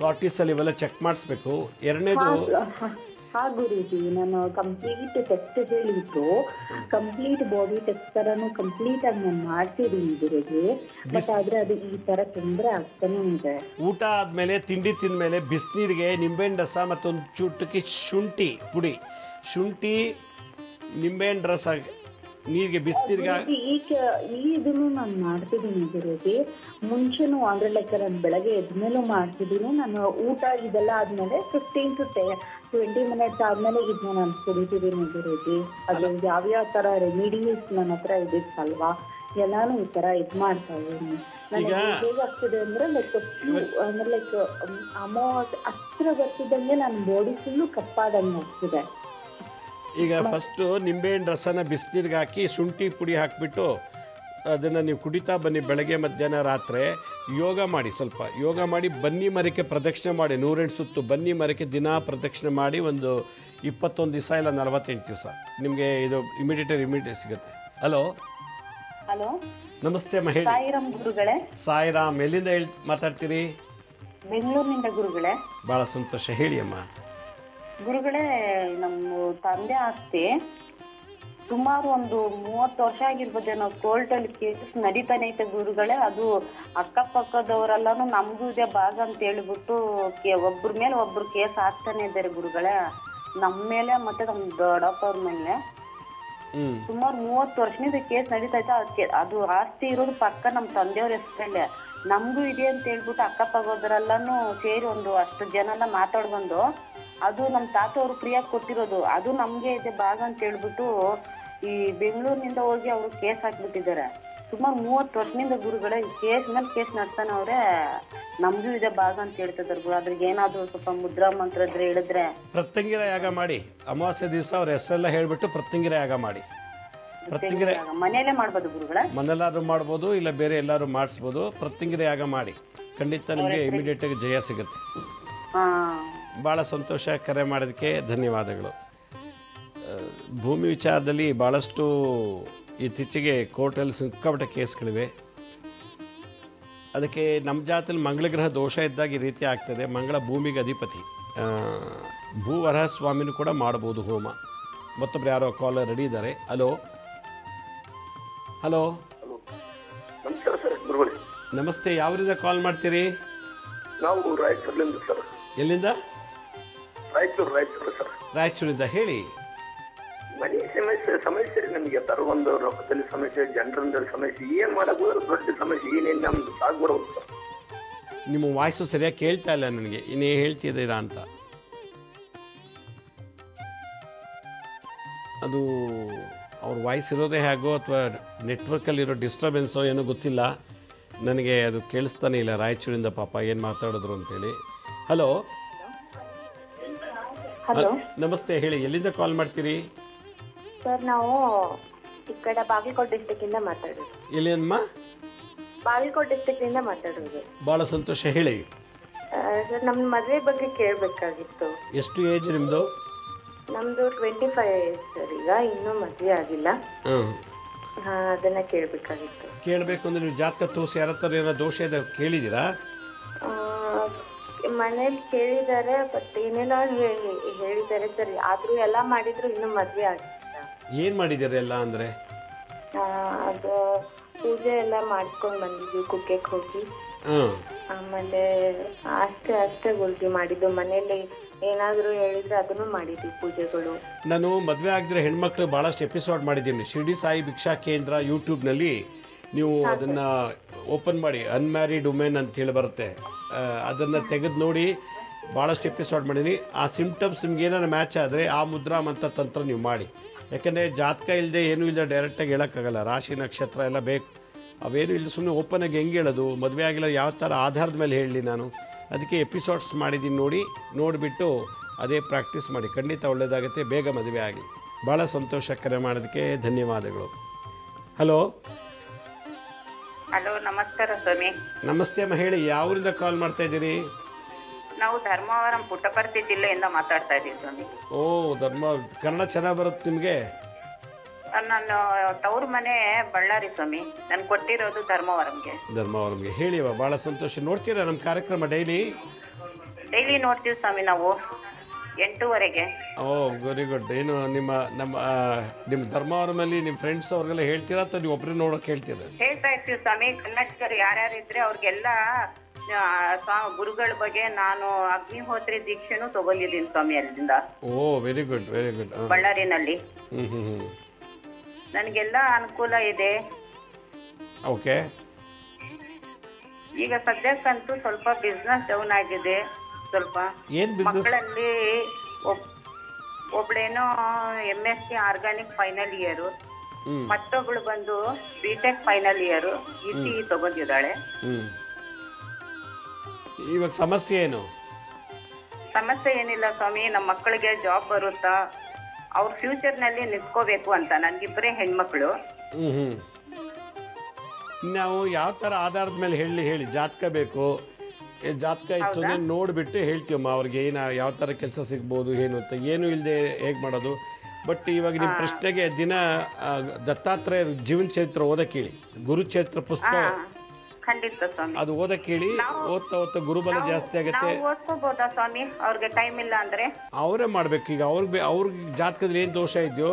ಕಾರ್ಟಿಸಲ್ ಇವೆಲ್ಲ ಚೆಕ್ ಮಾಡಿಸ್ಬೇಕು. ಎರಡನೇದು ಗುರುಜಿ, ನಾನು ಕಂಪ್ಲೀಟ್ ಟೆಸ್ಟ್ ಹೇಳಿದ್ದು, ಕಂಪ್ಲೀಟ್ ಬಾಡಿ ಟೆಸ್ಟ್ ಥರನೂ ಕಂಪ್ಲೀಟ್ ಆಗಿ ನಾನು ಮಾಡ್ತಿದ್ದೀನಿ ಗುರುಜಿ. ಬಟ್ ಆದರೆ ಅದು ಈ ಥರ ತೊಂದರೆ ಆಗ್ತಾನೆ ಇದೆ. ಊಟ ಆದಮೇಲೆ, ತಿಂಡಿ ತಿಂದಮೇಲೆ ಬಿಸಿನೀರಿಗೆ ನಿಂಬೆಹಣ್ಣು ರಸ ಮತ್ತೊಂದು ಚುಟುಕಿ ಶುಂಠಿ ಪುಡಿ, ಶುಂಠಿ ನಿಂಬೆಹಣ್ಣು ರಸ ನೀರಿಗೆ ಬಿಸ್ತಿರ್ಗ ಈ ಇದನ್ನು ನಾನು ಮಾಡ್ತಿದ್ದೀನಿ ಗುರುಜಿ. ಮುಂಚೆನೂ ಅಂದ್ರೆ ಲೈಕ್ ನಾನು ಬೆಳಗ್ಗೆ ಎದ್ಮೇಲೂ ಮಾಡ್ತಿದ್ದೀನಿ. ನಾನು ಊಟ ಇದೆಲ್ಲ ಆದ್ಮೇಲೆ 15 to 20 ಮಿನಿಟ್ಸ್ ಆದ್ಮೇಲೆ ಇದನ್ನ ನಾನು ಕುಡಿತಿದ್ದೀನಿ ಗುರುಜಿ. ಅದು ಯಾವ್ಯಾವ ತರ ರೆಮಿಡೀಸ್ ನನ್ನ ಹತ್ರ ಇದಿತ್ತಲ್ವಾ ಎಲ್ಲಾನು ಈ ತರ ಇದ್ ಮಾಡ್ತಾ ಇದ್ದೀನಿ. ನನಗೆ ಹೇಗಾಗ್ತಿದೆ ಅಂದ್ರೆ ಲೈಕ್ ಅಂದ್ರೆ ಲೈಕ್ ಅಮಾವಾಸ್ಯೆ ಹತ್ರ ಬರ್ತಿದ್ದಂಗೆ ನನ್ನ ಬಾಡಿ ಫುಲ್ಲು ಕಪ್ಪಾದಂಗೆ ಆಗ್ತಿದೆ. ಈಗ ಫಸ್ಟು ನಿಂಬೆಹಣ್ಣು ರಸನ ಬಿಸಿನೀರಿಗೆ ಹಾಕಿ ಶುಂಠಿ ಪುಡಿ ಹಾಕಿಬಿಟ್ಟು ಅದನ್ನು ನೀವು ಕುಡಿತಾ ಬನ್ನಿ. ಬೆಳಗ್ಗೆ ಮಧ್ಯಾಹ್ನ ರಾತ್ರಿ ಯೋಗ ಮಾಡಿ, ಸ್ವಲ್ಪ ಯೋಗ ಮಾಡಿ. ಬನ್ನಿ ಮರಕ್ಕೆ ಪ್ರದಕ್ಷಿಣೆ ಮಾಡಿ 108 ಸುತ್ತು ಬನ್ನಿ ಮರಕ್ಕೆ ದಿನ ಪ್ರದಕ್ಷಿಣೆ ಮಾಡಿ. ಒಂದು 21 ದಿವಸ ಇಲ್ಲ 48 ದಿವಸ ನಿಮಗೆ ಇದು ಇಮಿಡಿಯೇಟ್ ಸಿಗುತ್ತೆ. ಹಲೋ ಹಲೋ, ನಮಸ್ತೆ ಅಮ್ಮ, ಹೇಳಿ. ಸಾಯಿರಾಮ್ ಗುರುಗಳೇ. ಸಾಯಿರಾಮ್, ಎಲ್ಲಿಂದ ಮಾತಾಡ್ತೀರಿ? ಬೆಂಗಳೂರಿನಿಂದ ಗುರುಗಳೇ. ಭಾಳ ಸಂತೋಷ, ಹೇಳಿ ಅಮ್ಮ. ಗುರುಗಳೇ, ನಮ್ಮ ತಂದೆ ಆಸ್ತಿ ಸುಮಾರು ಒಂದು 30 ವರ್ಷ ಆಗಿರ್ಬೋದೇನೋ ಕೋರ್ಟಲ್ಲಿ ಕೇಸ್ ನಡೀತಾನೆ ಐತೆ ಗುರುಗಳೇ. ಅದು ಅಕ್ಕಪಕ್ಕದವರೆಲ್ಲಾನು ನಮ್ಗೂ ಇದೆ ಭಾಗ ಅಂತ ಹೇಳ್ಬಿಟ್ಟು ಒಬ್ರ ಮೇಲೆ ಒಬ್ರು ಕೇಸ್ ಹಾಕ್ತಾನೆ ಇದ್ದಾರೆ ಗುರುಗಳೇ. ನಮ್ಮ ಮೇಲೆ ಮತ್ತೆ ನಮ್ಮ ದೊಡ್ಡಪ್ಪವ್ರ ಮೇಲೆ ಸುಮಾರು 30 ವರ್ಷದಿಂದ ಕೇಸ್ ನಡೀತೈತೆ. ಅದು ಆಸ್ತಿ ಇರೋದು ಪಕ್ಕ ನಮ್ಮ ತಂದೆಯವ್ರ ಹೆಸರಲ್ಲೇ. ನಮಗೂ ಇದೆ ಅಂತ ಹೇಳ್ಬಿಟ್ಟು ಅಕ್ಕಪಕ್ಕದವರೆಲ್ಲಾನು ಸೇರಿ ಒಂದು 10 ಜನ ಎಲ್ಲ ಮಾತಾಡ್ಕೊಂಡು ಅದು ನಮ್ಮ ತಾತ ಅವರು ಫ್ರೀಯಾಗಿ ಕೊಟ್ಟಿರೋದು, ಅದು ನಮ್ಗೆ ಇದೆ ಭಾಗ ಅಂತ ಹೇಳ್ಬಿಟ್ಟು ಈ ಬೆಂಗಳೂರಿನಿಂದ ಹೋಗಿ ಅವರು ಕೇಸ್ ಹಾಕ್ಬಿಟ್ಟಿದ್ದಾರೆ. ಸುಮಾರು 30 ವರ್ಷದಿಂದ ಗುರುಗಳೇ ಕೇಸ್ ಮೇಲೆ ಕೇಸ್ ನಡ್ತಾನೆ ಅವ್ರೆ. ನಮ್ಗೂ ಇದೆ ಭಾಗ ಅಂತ ಹೇಳ್ತಿದ್ದಾರೆ ಗುರು. ಅದ್ರಿಗೆ ಏನಾದ್ರು ಸ್ವಲ್ಪ ಮುದ್ರಾ ಮಂತ್ರ ಇದ್ರೆ ಹೇಳಿದ್ರೆ. ಪ್ರತ್ಯಂಗಿರ ಯಾಗ ಮಾಡಿ, ಅಮಾವಾಸ್ಯೆ ದಿವಸ ಅವ್ರ ಹೆಸರೆಲ್ಲ ಹೇಳ್ಬಿಟ್ಟು ಪ್ರತ್ಯಂಗಿರ ಯಾಗ ಮಾಡಿ. ಪ್ರತ್ಯಂಗಿರ ಮನೆಯಲ್ಲೇ ಮಾಡ್ಬೋದು ಗುರುಗಳೇ? ಮನೆಯಲ್ಲಾದ್ರೂ ಮಾಡ್ಬೋದು, ಇಲ್ಲ ಬೇರೆ ಎಲ್ಲಾದ್ರೂ ಮಾಡಿಸ್ಬೋದು. ಪ್ರತ್ಯಂಗಿರ ಯಾಗ ಮಾಡಿ, ಖಂಡಿತ ನಿಮಗೆ ಇಮಿಡಿಯೇಟ್ ಆಗಿ ಜಯ ಸಿಗುತ್ತೆ. ಭಾಳ ಸಂತೋಷ, ಕರೆ ಮಾಡೋದಕ್ಕೆ ಧನ್ಯವಾದಗಳು. ಭೂಮಿ ವಿಚಾರದಲ್ಲಿ ಭಾಳಷ್ಟು ಇತ್ತೀಚೆಗೆ ಕೋರ್ಟಲ್ಲಿ ಸಿಕ್ಕಾಪಟ್ಟೆ ಕೇಸ್ಗಳಿವೆ. ಅದಕ್ಕೆ ನಮ್ಮ ಜಾತಿಯಲ್ಲಿ ಮಂಗಳಗ್ರಹ ದೋಷ ಇದ್ದಾಗ ಈ ರೀತಿ ಆಗ್ತದೆ. ಮಂಗಳ ಭೂಮಿಗೆ ಅಧಿಪತಿ. ಭೂವರಹ ಸ್ವಾಮಿನೂ ಕೂಡ ಮಾಡ್ಬೋದು ಹೋಮ. ಮತ್ತೊಬ್ರು ಯಾರೋ ಕಾಲರ್ ರೆಡಿ ಇದ್ದಾರೆ. ಹಲೋ ಹಲೋ, ನಮಸ್ಕಾರ ಸರ್ ಗುರುಗಳೇ. ನಮಸ್ತೆ, ಯಾವರಿಂದ ಕಾಲ್ ಮಾಡ್ತೀರಿ? ನಾವು ರಾಯಚೂರಿನಿಂದ ಸರ್. ಎಲ್ಲಿಂದ? ರಾಯಚೂರು ಸರ್. ರಾಯಚೂರಿಂದ, ಹೇಳಿ. ಮನೆ ಸಮಸ್ಯೆ ನಮಗೆ ಸರ್. ಒಂದು ರೊಕ್ಕದಲ್ಲಿ ಸಮಸ್ಯೆ, ಜನರಲ್ಲಿ ಸಮಸ್ಯೆ, ಏನ್ ಮಾಡಕ್ ಹೋದ್ರೆ ದೊಡ್ಡ ಸಮಸ್ಯೆ. ಏನೇನು ನಮ್ದು ಸಾಗ್ಬಿಡೋದು ಸರ್. ನಿಮ್ಮ ವಾಯ್ಸು ಸರಿಯಾಗಿ ಕೇಳ್ತಾ ಇಲ್ಲ ನನಗೆ, ಇನ್ನೇ ಹೇಳ್ತಿದ್ದೀರಾ ಅಂತ. ಅದು ಅವ್ರ ವಾಯ್ಸ್ ಇರೋದೇ ಹೇಗೋ ಅಥವಾ ನೆಟ್ವರ್ಕಲ್ಲಿರೋ ಡಿಸ್ಟರ್ಬೆನ್ಸೋ ಏನೋ ಗೊತ್ತಿಲ್ಲ ನನಗೆ. ಅದು ಕೇಳಿಸ್ತಾನೆ ಇಲ್ಲ. ರಾಯಚೂರಿಂದ ಪಾಪ ಏನು ಮಾತಾಡಿದ್ರು ಅಂತೇಳಿ. ಹಲೋ ಹಲೋ, ನಮಸ್ತೆ, ಹೇಳಿ. ಎಲ್ಲಿಂದ ಕಾಲ್ ಮಾಡ್ತೀರಿ? ಸರ್ ನಾವು ಈ ಕಡೆ ಬಾಗಲಕೋಟೆ ಡಿಸ್ಟ್ರಿಕ್ಟ್ ಇಂದ ಮಾತಾಡೋದು. ಎಲ್ಲಿ ಅಮ್ಮ? ಬಾಗಲಕೋಟೆ ಡಿಸ್ಟ್ರಿಕ್ಟ್ ಇಂದ ಮಾತಾಡೋದು. ಭಾಳ ಸಂತೋಷ, ಹೇಳಿ. ಸರ್, ನಮ್ಮ ಮದುವೆ ಬಗ್ಗೆ ಕೇಳಬೇಕಾಗಿತ್ತು. ಎಷ್ಟು ಏಜ್ ನಿಮ್ಮದು? ನಮ್ದು 25 ಸರ್. ಈಗ ಇನ್ನೂ ಮದುವೆ ಆಗಿಲ್ಲ. ಅದನ್ನ ಕೇಳಬೇಕಾಗಿತ್ತು. ಕೇಳಬೇಕು ಅಂದರೆ ನೀವು ಜಾತಕ ತೋರಿಸಿ ಯಾರ ಹತ್ರ ಏನೋ ದೋಷ ಇದೆ ಕೇಳಿದ್ದೀರಾ? ಮನೇಲಿ ಕೇಳಿದ್ದಾರೆ, ಬಟ್ ಏನೇನೋ ಹೇಳಿದ್ದಾರೆ ಸರ್. ಆದ್ರೂ ಎಲ್ಲ ಮಾಡಿದ್ರು ಇನ್ನೂ ಮದುವೆ ಆಗಿಲ್ಲ. ಏನು ಮಾಡಿದ್ದೀರಿ ಎಲ್ಲ ಅಂದರೆ? ಅದು ಪೂಜೆ ಎಲ್ಲ ಮಾಡ್ಕೊಂಡು ಬಂದಿದ್ವಿ ಕುಕ್ಕೆಗೆ ಹೋಗಿ. ಆಮೇಲೆ ಅಷ್ಟೇ ಗುಲ್ಗಿ ಮಾಡಿದ್ದು. ಮನೇಲಿ ಏನಾದರೂ ಹೇಳಿದ್ರೆ ಅದನ್ನು ಮಾಡಿದ್ವಿ ಪೂಜೆಗಳು. ನಾನು ಮದುವೆ ಆಗಿದ್ರೆ ಹೆಣ್ಮಕ್ಳು ಭಾಳಷ್ಟು ಎಪಿಸೋಡ್ ಮಾಡಿದ್ದೀನಿ. ಶಿರ್ಡಿ ಸಾಯಿ ಭಿಕ್ಷಾ ಕೇಂದ್ರ ಯೂಟ್ಯೂಬ್ನಲ್ಲಿ ನೀವು ಅದನ್ನು ಓಪನ್ ಮಾಡಿ, ಅನ್ಮ್ಯಾರಿಡ್ ವುಮೆನ್ ಅಂತೇಳಿ ಬರುತ್ತೆ. ಅದನ್ನು ತೆಗೆದು ನೋಡಿ, ಭಾಳಷ್ಟು ಎಪಿಸೋಡ್ ಮಾಡೀನಿ. ಆ ಸಿಮ್ಟಮ್ಸ್ ನಿಮ್ಗೆ ಏನಾರು ಮ್ಯಾಚ್ ಆದರೆ ಆ ಮುದ್ರಾ ಮಂತ್ರ ತಂತ್ರ ನೀವು ಮಾಡಿ. ಯಾಕೆಂದರೆ ಜಾತಕ ಇಲ್ಲದೆ ಏನೂ ಇಲ್ಲದೆ ಡೈರೆಕ್ಟಾಗಿ ಹೇಳೋಕ್ಕಾಗಲ್ಲ. ರಾಶಿ ನಕ್ಷತ್ರ ಎಲ್ಲ ಬೇಕು. ಅವೇನು ಇಲ್ಲ, ಸುಮ್ಮನೆ ಓಪನಾಗಿ ಹೆಂಗೆ ಹೇಳೋದು? ಮದುವೆ ಆಗಿಲ್ಲ ಯಾವ ಥರ ಆಧಾರದ ಮೇಲೆ ಹೇಳಲಿ ನಾನು? ಅದಕ್ಕೆ ಎಪಿಸೋಡ್ಸ್ ಮಾಡಿದ್ದೀನಿ, ನೋಡಿಬಿಟ್ಟು ಅದೇ ಪ್ರಾಕ್ಟೀಸ್ ಮಾಡಿ. ಖಂಡಿತ ಒಳ್ಳೆಯದಾಗುತ್ತೆ, ಬೇಗ ಮದುವೆ ಆಗಲಿ. ಭಾಳ ಸಂತೋಷ, ಕರೆ ಮಾಡೋದಕ್ಕೆ ಧನ್ಯವಾದಗಳು. ಹಲೋ ಹಲೋ, ನಮಸ್ಕಾರ ಸ್ವಾಮಿ. ನಮಸ್ತೆ ಅಮ್ಮ, ಹೇಳಿ. ಯಾವೂರಿಂದ ಕಾಲ್ ಮಾಡ್ತಾ ಇದ್ದೀರಿ? ನಾವು ಧರ್ಮವರಂ ಪುಟ್ಟಪರ್ತಿ ಜಿಲ್ಲೆಯಿಂದ ಮಾತಾಡ್ತಾ ಇದ್ದೀವಿ ಸ್ವಾಮಿ. ಓ, ಕನ್ನಡ ಚೆನ್ನಾಗಿ ಬರುತ್ತೆ ನಿಮಗೆ? ನಾನು ತವ್ರ ಮನೆ ಬಳ್ಳಾರಿ ಸ್ವಾಮಿ. ನಾನು ಕೊಟ್ಟಿರೋದು ಧರ್ಮವರಂಗೆ. ಹೇಳಿ, ಭಾಳ ಸಂತೋಷ. ನೋಡ್ತೀರಾ ನಮ್ಮ ಕಾರ್ಯಕ್ರಮ ಡೈಲಿ ನೋಡ್ತೀವಿ ಸ್ವಾಮಿ ನಾವು 8:30ಗೆ. ಓ, ವೆರಿ ಗುಡ್. ಏನು ನಿಮ್ಮ ಧರ್ಮವರಮಲ್ಲಿ ನಿಮ್ಮ ಫ್ರೆಂಡ್ಸ್ ಅವ್ರಿಗೆಲ್ಲ ಹೇಳ್ತೀರಾ ಅಥವಾ ನೀವು ಒಬ್ಬರೇ ನೋಡೋಕೆ ಹೇಳ್ತೀರಾ? ಹೇಳ್ತಾ ಇರ್ತೀವಿ ಸ್ವಾಮಿ. ಕನ್ನಡಿಗರು ಯಾರ್ಯಾರು ಇದ್ರೆ ಅವ್ರಿಗೆಲ್ಲ ಗುರುಗಳ ಬಗ್ಗೆ ನಾನು ಅಗ್ನಿಹೋತ್ರಿ ದೀಕ್ಷೆನೂ ತಗೊಂಡಿದ್ದೀನಿ ಸ್ವಾಮಿ ಅಲ್ಲಿಂದ. ಓ, ವೆರಿ ಗುಡ್. ಬಳ್ಳಾರಿನಲ್ಲಿ. ನನಗೆಲ್ಲ ಅನುಕೂಲ ಇದೆ. ಓಕೆ. ಈಗ ಸದ್ಯಕ್ಕಂತೂ ಸ್ವಲ್ಪ ಬಿಸ್ನೆಸ್ ಡೌನ್ ಆಗಿದೆ. ಸ್ವಲ್ಪ ಏನು ಬಿಸ್ನೆಸ್? ಮಕ್ಕಳಲ್ಲಿ ಒಬ್ಳೇನೋ MSc ಆರ್ಗಾನಿಕ್ ಫೈನಲ್ ಇಯರು, ಮತ್ತೊಬ್ಳು ಬಂದು BTech ಫೈನಲ್ ಇಯರು ECE ತಗೊಂಡಿದ್ದಾಳೆ. ಇವಾಗ ಸಮಸ್ಯೆ ಏನು? ಸಮಸ್ಯೆ ಏನಿಲ್ಲ ಸ್ವಾಮಿ, ನಮ್ಮ ಮಕ್ಕಳಿಗೆ ಜಾಬ್ ಬರುತ್ತಾ, ಅವ್ರ ಫ್ಯೂಚರ್ನಲ್ಲಿ ನಿಂತ್ಕೋಬೇಕು ಅಂತ. ನನಗಿಬ್ಬರೇ ಹೆಣ್ಮಕ್ಳು. ನಾವು ಯಾವ ಥರ ಆಧಾರದ ಮೇಲೆ ಹೇಳಿ ಜಾತಕ ಬೇಕು, ಜಾತಕ ಇತ್ತು ಅಂದರೆ ನೋಡಿಬಿಟ್ಟು ಹೇಳ್ತೀವಮ್ಮ ಅವ್ರಿಗೆ ಯಾವ ಥರ ಕೆಲಸ ಸಿಗ್ಬೋದು ಏನು ಅಂತ. ಏನೂ ಇಲ್ಲದೆ ಹೇಗೆ ಮಾಡೋದು. ಬಟ್ ಇವಾಗ ನಿಮ್ಮ ಪ್ರಶ್ನೆಗೆ ದಿನ ದತ್ತಾತ್ರೇಯ ಜೀವನ ಚರಿತ್ರೆ ಓದಕ್ಕೆ ಹೇಳಿ, ಗುರುಚರಿತ್ರ ಪುಸ್ತಕ ಖಂಡಿತ ಸ್ವಾಮಿ, ಅದು ಓದಕ್ಕೆ ಹೇಳಿ. ಓದ್ತಾ ಗುರುಬಲ ಜಾಸ್ತಿ ಆಗುತ್ತೆ. ಓದ್ಕೋಬೋದಾ ಸ್ವಾಮಿ? ಅವ್ರಿಗೆ ಟೈಮ್ ಇಲ್ಲ ಅಂದ್ರೆ ಅವರೇ ಮಾಡಬೇಕು. ಈಗ ಅವ್ರಿಗೆ ಜಾತಕದಲ್ಲಿ ಏನು ದೋಷ ಇದೆಯೋ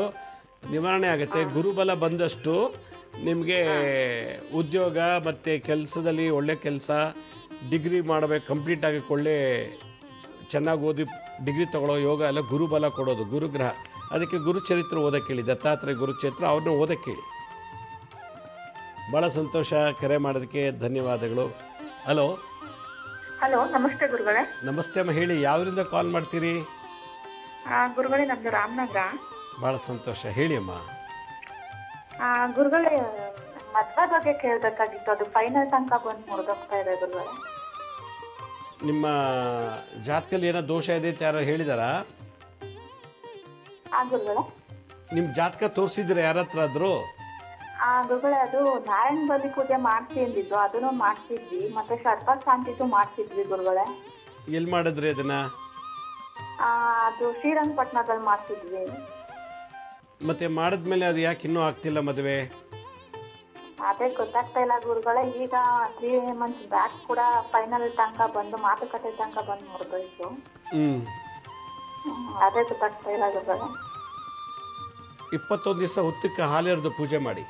ನಿವಾರಣೆ ಆಗುತ್ತೆ. ಗುರುಬಲ ಬಂದಷ್ಟು ನಿಮಗೆ ಉದ್ಯೋಗ ಮತ್ತು ಕೆಲಸದಲ್ಲಿ ಒಳ್ಳೆ ಕೆಲಸ, ಡಿಗ್ರಿ ಮಾಡಬೇಕು, ಕಂಪ್ಲೀಟ್ ಆಗಕ್ಕೆ ಒಳ್ಳೆ ಚೆನ್ನಾಗಿ ಓದಿ ಡಿಗ್ರಿ ತೊಗೊಳ್ಳೋ ಯೋಗ ಎಲ್ಲ ಗುರುಬಲ ಕೊಡೋದು, ಗುರುಗ್ರಹ. ಅದಕ್ಕೆ ಗುರುಚರಿತ್ರ ಓದಕ್ಕೆ ಹೇಳಿ, ದತ್ತಾತ್ರೇಯ ಗುರುಚರಿತ್ರ ಅವ್ರನ್ನ ಓದಕ್ಕೆ ಹೇಳಿ. ಭಾಳ ಸಂತೋಷ, ಕರೆ ಮಾಡೋದಕ್ಕೆ ಧನ್ಯವಾದಗಳು. ಹಲೋ. ಹಲೋ, ನಮಸ್ತೆ ಗುರುಗಳೇ. ನಮಸ್ತೆ ಅಮ್ಮ, ಹೇಳಿ ಯಾವರಿಂದ ಕಾಲ್ ಮಾಡ್ತೀರಿ? ಗುರುಗಳೇ, ನಮ್ದು ರಾಮನಗರ. ಭಾಳ ಸಂತೋಷ, ಹೇಳಿ ಅಮ್ಮ. ಗುರುಗಳೇ, ಮದ್ವೆ ಬಗ್ಗೆ ಕೇಳಬೇಕಾಗಿತ್ತು. ಅದು ಫೈನಲ್ ತನಕ ಬಂದು ಮುರಿದೋಗ್ತಾ ಇದೆ ಗುರುಗಳೇ. ನಿಮ್ಮ ಜಾತಕದಲ್ಲಿ ಏನೋ ದೋಷ ಇದೆ ಅಂತ ಯಾರೋ ಹೇಳಿದಾರಾ? ಗುರುಗಳೇ, ನಿಮ್ಮ ಜಾತಕ ತೋರಿಸಿದ್ರೆ ಯಾರ ಹತ್ರ ಆದರೂ? ಗುರುಗಳೇ, ಅದು ನಾರಾಯಣ ಬಲಿ ಪೂಜೆ ಮಾಡ್ಸಿ ಅಂದಿದ್ದು, ಅದನ್ನು ಮಾಡ್ತಿದ್ವಿ. ಮತ್ತೆ ಸರ್ಪ ಶಾಂತಿದು ಮಾಡ್ತಿದ್ವಿ ಗುರುಗಳೇ. ಎಲ್ಲಿ ಮಾಡಿದ್ರಿ ಅದನ್ನ? ಅದು ಶ್ರೀರಂಗಪಟ್ಟಣದಲ್ಲಿ ಮಾಡ್ತಿದ್ವಿ. ಮತ್ತೆ ಮಾಡಿದ್ಮೇಲೆ ಅದು ಯಾಕೆ ಇನ್ನೂ ಆಗ್ತಿಲ್ಲ ಮದುವೆ? ಅದೇ ಗೊತ್ತಾಗ್ತಾ ಇಲ್ಲ ಗುರುಗಳೇ. ಈಗ 3 months ಬ್ಯಾಕ್ ಕೂಡ ಫೈನಲ್ ತನಕ ಬಂದು, ಮಾತುಕತೆ ತನಕ ಬಂದು ಮುರಿದೋಯ್ತು. ಅದೇ ಗೊತ್ತಾಗ್ತಾ ಇಲ್ಲ ಗುರುಗಳೇ. 21 ದಿವಸ ಹುತ್ತಕ್ಕೆ ಹಾಲೆರೆದು ಪೂಜೆ ಮಾಡಿ.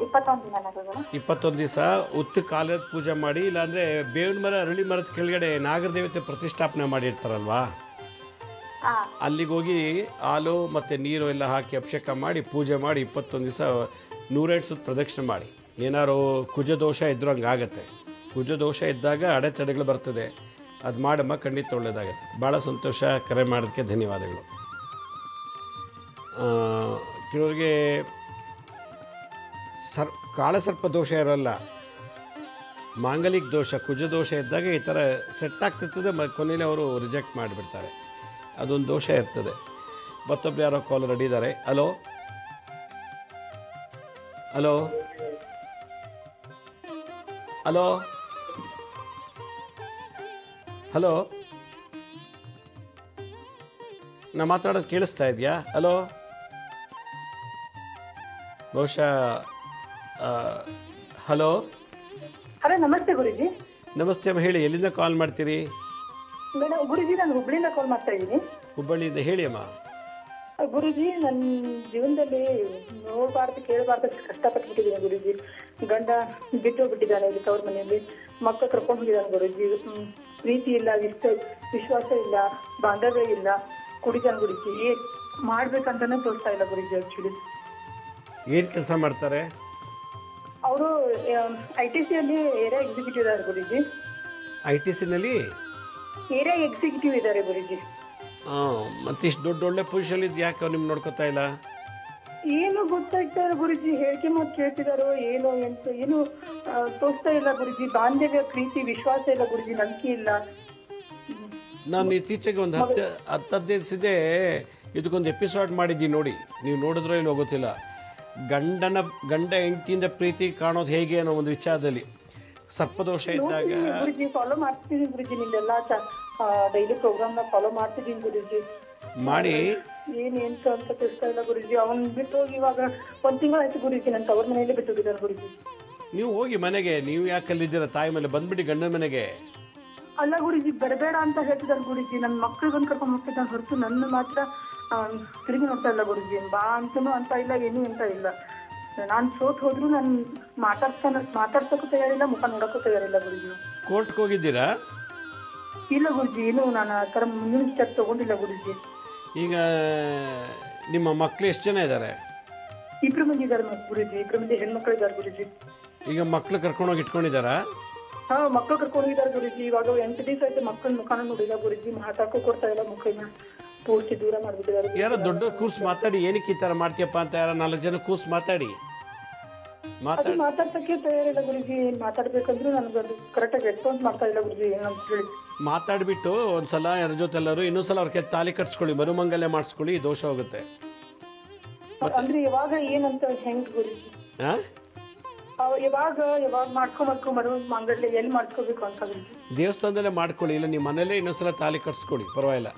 21 ದಿನ ಗುರುಗಳೇ? 21 ದಿವಸ ಹುತ್ತಕ್ಕೆ ಹಾಲೆರೆದು ಪೂಜೆ ಮಾಡಿ. ಇಲ್ಲಾಂದರೆ ಬೇವಿನ ಮರ, ಅರಳಿ ಮರದ ಕೆಳಗಡೆ ನಾಗರದೇವತೆ ಪ್ರತಿಷ್ಠಾಪನೆ ಮಾಡಿರ್ತಾರಲ್ವಾ, ಅಲ್ಲಿಗೆ ಹೋಗಿ ಹಾಲು ಮತ್ತು ನೀರು ಎಲ್ಲ ಹಾಕಿ ಅಭಿಷೇಕ ಮಾಡಿ ಪೂಜೆ ಮಾಡಿ 21 ದಿವಸ 108 ಸುತ್ತ ಪ್ರದಕ್ಷಿಣೆ ಮಾಡಿ. ಏನಾರು ಕುಜದೋಷ ಇದ್ರೂ ಹಂಗಾಗತ್ತೆ. ಕುಜದೋಷ ಇದ್ದಾಗ ಅಡೆತಡೆಗಳು ಬರ್ತದೆ. ಅದು ಮಾಡಮ್ಮ, ಖಂಡಿತ ಒಳ್ಳೆಯದಾಗತ್ತೆ. ಭಾಳ ಸಂತೋಷ, ಕರೆ ಮಾಡೋದಕ್ಕೆ ಧನ್ಯವಾದಗಳು. ಕೆಲವರಿಗೆ ಕಾಳಸರ್ಪ ದೋಷ ಇರೋಲ್ಲ, ಮಾಂಗಲಿಕ ದೋಷ, ಕುಜದೋಷ ಇದ್ದಾಗ ಈ ಥರ ಸೆಟ್ ಆಗ್ತಿರ್ತದೆ. ಕೊನೆಯಲ್ಲಿ ಅವರು ರಿಜೆಕ್ಟ್ ಮಾಡಿಬಿಡ್ತಾರೆ. ಅದೊಂದು ದೋಷ ಇರ್ತದೆ. ಮತ್ತೊಬ್ಬರು ಯಾರೋ ಕಾಲ್ ರೆಡಿ ಇದ್ದಾರೆ. ಹಲೋ. ಹಲೋ. ಹಲೋ. ಹಲೋ. ನಾ ಮಾತಾಡೋದು ಕೇಳಿಸ್ತಾ ಇದೆಯಾ? ಹಲೋ. ಬಹುಶಃ ಹಲೋ. ಹಲೋ, ನಮಸ್ತೆ ಗುರುಜಿ. ನಮಸ್ತೆ ಅಮ್ಮ, ಹೇಳಿ ಎಲ್ಲಿಂದ ಕಾಲ್ ಮಾಡ್ತೀರಿ? ಮೇಡಮ್, ಗುರುಜಿ ನಾನು ಹುಬ್ಳಿಯಿಂದ ಕಾಲ್ ಮಾಡ್ತಾ ಇದ್ದೀನಿ. ಹುಬ್ಬಳ್ಳಿಯಿಂದ, ಹೇಳಿ ಅಮ್ಮ. ಗುರುಜಿ, ನನ್ನ ಜೀವನದಲ್ಲಿ ನೋಡಬಾರ್ದು ಕೇಳಬಾರ್ದು ಕಷ್ಟಪಟ್ಬಿಟ್ಟಿದ್ದೀನಿ ಗುರುಜಿ. ಗಂಡ ಬಿಟ್ಟು ಹೋಗ್ಬಿಟ್ಟಿದ್ದಾನೆ ಇಲ್ಲಿ ತವ್ರ ಮನೆಯಲ್ಲಿ. ಮಕ್ಕಳು ಕರ್ಕೊಂಡು ಹೋಗಿದ್ದಾನೆ ಗುರುಜಿ. ಪ್ರೀತಿ ಇಲ್ಲ, ವಿಶ್ವಾಸ ಇಲ್ಲ, ಬಾಂಧವ್ಯ ಇಲ್ಲ, ಕುಡಿದಾನೆ ಗುರುಜಿ. ಮಾಡ್ಬೇಕಂತಾನೆ ತೋರಿಸ್ತಾ ಇಲ್ಲ ಗುರುಜಿ. ಆಕ್ಚುಲಿ ಏನು ಕೆಲಸ ಮಾಡ್ತಾರೆ ಅವರು? ITC ಅಲ್ಲಿ ಏರಿಯಾ ಎಕ್ಸಿಕ್ಯೂಟಿವ್ ಇದ್ದಾರೆ ಗುರುಜಿ. ITCನಲ್ಲಿ ಏರಿಯಾ ಎಕ್ಸಿಕ್ಯೂಟಿವ್ ಇದ್ದಾರೆ ಗುರುಜಿ. ಮತ್ತೆ ಇಷ್ಟು ದೊಡ್ಡ ಒಳ್ಳೆ ಪೊಸಿಷನ್ ಇದ್ದು ಯಾಕೆ ಅವ್ರು ನಿಮ್ಗೆ ನೋಡ್ಕೊತಾ ಇಲ್ಲ? ಏನು ಗೊತ್ತಾಗ್ತಾ ಇಲ್ಲ ಗುರುಜಿ. ಹೇಳಿಕೆ ಮಾತು ಕೇಳ್ತಿದಾರೋ ಏನೋ ಎಂತ ಏನು ತೋರಿಸ್ತಾ ಇಲ್ಲ ಗುರುಜಿ. ಬಾಂಧವ್ಯ, ಪ್ರೀತಿ, ವಿಶ್ವಾಸ ಇಲ್ಲ ಗುರುಜಿ, ನಂಬಿಕೆ ಇಲ್ಲ. ನಾನು ಇತ್ತೀಚೆಗೆ ಒಂದು 10-15 ದಿವಸದೇ ಇದಕ್ಕೊಂದು ಎಪಿಸೋಡ್ ಮಾಡಿದ್ದೀನಿ ನೋಡಿ. ನೀವು ನೋಡಿದ್ರೋ ಇಲ್ಲೋ ಗೊತ್ತಿಲ್ಲ. ಗಂಡ ಹೆಂಡತಿಯಿಂದ ಪ್ರೀತಿ ಕಾಣೋದು ಹೇಗೆ ಅನ್ನೋ ಒಂದು ವಿಚಾರದಲ್ಲಿ ಸರ್ಪದೋಷ ಇದ್ದಾಗ ಗುರುಜಿ ಫಾಲೋ ಮಾಡ್ತಿದ್ದೀನಿ ಗುರುಜಿ. ನಿಮ್ದೆಲ್ಲ ಡೈಲಿ ಪ್ರೋಗ್ರಾಮ್ನ ಫಾಲೋ ಮಾಡ್ತಿದ್ದೀನಿ ಗುರುಜಿ. ಮಾಡಿ ಏನು ಎಂತ ಅಂತ ತಿಳಿಸ್ತಾ ಇಲ್ಲ ಗುರುಜಿ. ಅವ್ನು ಬಿಟ್ಟು ಹೋಗಿ ಇವಾಗ 1 ತಿಂಗಳಾಯ್ತು ಗುರುಜಿ. ನನ್ನ ತವ್ರ ಮನೆಯಲ್ಲೇ ಬಿಟ್ಟು ಹೋಗಿದ್ದಾನೆ ಗುರುಜಿ. ನೀವು ಹೋಗಿ ಮನೆಗೆ, ನೀವು ಯಾಕೆ ಅಲ್ಲಿದ್ದೀರ? ತಾಯಿ ಮೇಲೆ ಬಂದ್ಬಿಡಿ ಗಂಡನ ಮನೆಗೆ. ಅಲ್ಲ ಗುರುಜಿ, ಬರಬೇಡ ಅಂತ ಹೇಳ್ತಿದ್ದಾರೆ ಗುರುಜಿ. ನನ್ನ ಮಕ್ಳಿಗೊಂದು ಕರ್ಕೊಂಡು ಹೋಗ್ತಿದ್ದಾನೆ ಹೊರತು ನನ್ನ ಮಾತ್ರ ತಿರುಗಿ ನೋಡ್ತಾ ಇಲ್ಲ ಗುರುಜಿ. ಬಾ ಅಂತನೂ ಅಂತ ಇಲ್ಲ, ಏನು ಅಂತ ಇಲ್ಲ. ನಾನು ಸೋತ್ ಹೋದ್ರು ನಾನು ಮಾತಾಡ್ಸೋಕ್ಕೂ ತಯಾರಿಲ್ಲ, ಮುಖ ನೋಡೋಕ್ಕೂ ತಯಾರಿಲ್ಲ ಗುರುಜಿ. ಕೋರ್ಟ್ಗೆ ಹೋಗಿದ್ದೀರಾ? ಇಲ್ಲ ಗುರುಜಿ, ಏನು ನಾನು ಆ ಥರ ಮುಂದಿನ ಸ್ಟೆಪ್ ತಗೊಂಡಿಲ್ಲ ಗುರುಜಿ. ಈಗ ನಿಮ್ಮ ಮಕ್ಕಳು ಎಷ್ಟು ಜನ ಇದ್ದಾರೆ? ಇಬ್ರು ಮಂದಿ ಇದ್ದಾರೆ ಗುರುಜಿ, ಇಬ್ರು ಮಂದಿ ಹೆಣ್ಮಕ್ಳು ಇದ್ದಾರೆ ಗುರುಜಿ. ಈಗ ಮಕ್ಕಳು ಕರ್ಕೊಂಡೋಗಿ ಇಟ್ಕೊಂಡಿದ್ದಾರಾ? ಹಾ, ಮಕ್ಕಳು ಕರ್ಕೊಂಡಿದ್ದಾರೆ ಗುರುಜಿ. ಇವಾಗ 8 ದಿವಸ ಆಯ್ತು ಮಕ್ಕಳ ಮುಖಾನ ನೋಡಿಲ್ಲ ಗುರುಜಿ. ಮಾತಾಡಕ್ಕೂ ಕೊಡ್ತಾ ಇಲ್ಲ, ಮಕ್ಕಳನ್ನ ಪೂರ್ತಿ ದೂರ ಮಾಡ್ಬಿಟ್ಟಿದ್ದಾರೆ. ಯಾರೋ ದೊಡ್ಡ ಕೂರ್ಸ್ ಮಾತಾಡಿ, ಏನಕ್ಕೆ ಈ ಥರ ಮಾಡ್ತೀಯಪ್ಪ ಅಂತ ಯಾರೋ 4 ಜನ ಕೂರ್ಸ್ ಮಾತಾಡಿ. ಅದು ಮಾತಾಡ್ಸಕ್ಕೆ ತಯಾರಿಲ್ಲ ಗುರುಜಿ. ಏನ್ ಮಾತಾಡ್ಬೇಕಂದ್ರೂ ನನಗೆ ಅದು ಕರೆಕ್ಟಾಗಿ ರೆಸ್ಪಾನ್ಸ್ ಮಾಡ್ತಾ ಇಲ್ಲ ಗುರುಜಿ. ಏನಂತ ಹೇಳಿ ಮಾತಾಡ್ಬಿಟ್ಟು ಒಂದ್ಸಲ ಯಾರ ಜೊತೆ ಎಲ್ಲರೂ ಇನ್ನೊಂದ್ಸಲ ಅವ್ರ ಕೈ ತಾಲಿ ಕಟ್ಸ್ಕೊಳ್ಳಿ, ಮರುಮಂಗಲ್ಯ ಮಾಡಿಸ್ಕೊಳ್ಳಿ, ದೋಷ ಹೋಗುತ್ತೆ. ಅಂದ್ರೆ ಇವಾಗ ಏನಂತ ಹೆಂಗ್ ಗುರುಜಿ? ಯಾವಾಗ ಮಾಡ್ಕೊಂಬರ್ಕೊ ಮಂಗಡ್ಲೆ ಎಲ್ಲಿ ಮಾಡ್ಕೋಬೇಕು ಅಂತ ಗುರುಜಿ? ದೇವಸ್ಥಾನದಲ್ಲೇ ಮಾಡ್ಕೊಳ್ಳಿ, ಇಲ್ಲ ನಿಮ್ಮ ಮನೇಲೇ ಇನ್ನೊಂದ್ಸಲ ತಾಲಿ ಕಟ್ಸ್ಕೊಳ್ಳಿ, ಪರವಾಗಿಲ್ಲ.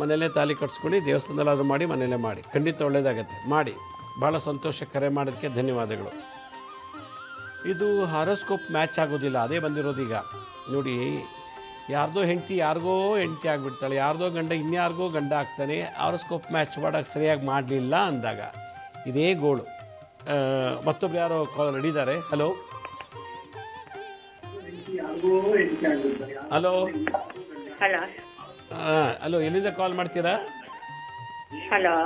ಮನೇಲೇ ತಾಲಿ ಕಟ್ಸ್ಕೊಳ್ಳಿ, ದೇವಸ್ಥಾನದಲ್ಲಾದ್ರೂ ಮಾಡಿ, ಮನೇಲೇ ಮಾಡಿ, ಖಂಡಿತ ಒಳ್ಳೇದಾಗತ್ತೆ. ಮಾಡಿ. ಭಾಳ ಸಂತೋಷ, ಕರೆ ಮಾಡೋದಕ್ಕೆ ಧನ್ಯವಾದಗಳು. ಇದು ಹಾರೋಸ್ಕೋಪ್ ಮ್ಯಾಚ್ ಆಗೋದಿಲ್ಲ, ಅದೇ ಬಂದಿರೋದು. ಈಗ ನೋಡಿ, ಯಾರ್ದೋ ಹೆಂಡತಿ ಯಾರಿಗೋ ಹೆಂಡತಿ ಆಗಿಬಿಡ್ತಾಳೆ, ಯಾರ್ದೋ ಗಂಡ ಇನ್ಯಾರಿಗೋ ಗಂಡ ಆಗ್ತಾನೆ. ಹಾರೋಸ್ಕೋಪ್ ಮ್ಯಾಚ್ ಮಾಡೋಕ್ಕೆ ಸರಿಯಾಗಿ ಮಾಡಲಿಲ್ಲ ಅಂದಾಗ ಇದೇ ಗೋಳು. ಮತ್ತೊಬ್ರು ಯಾರೋ ಕಾಲ್ ನಡೀತಾರೆ. ಹಲೋ ಹಲೋ ಹಲೋ ಹಲೋ, ಎಲ್ಲಿಂದ ಕಾಲ್ ಮಾಡ್ತೀರಾ? ಹಲೋ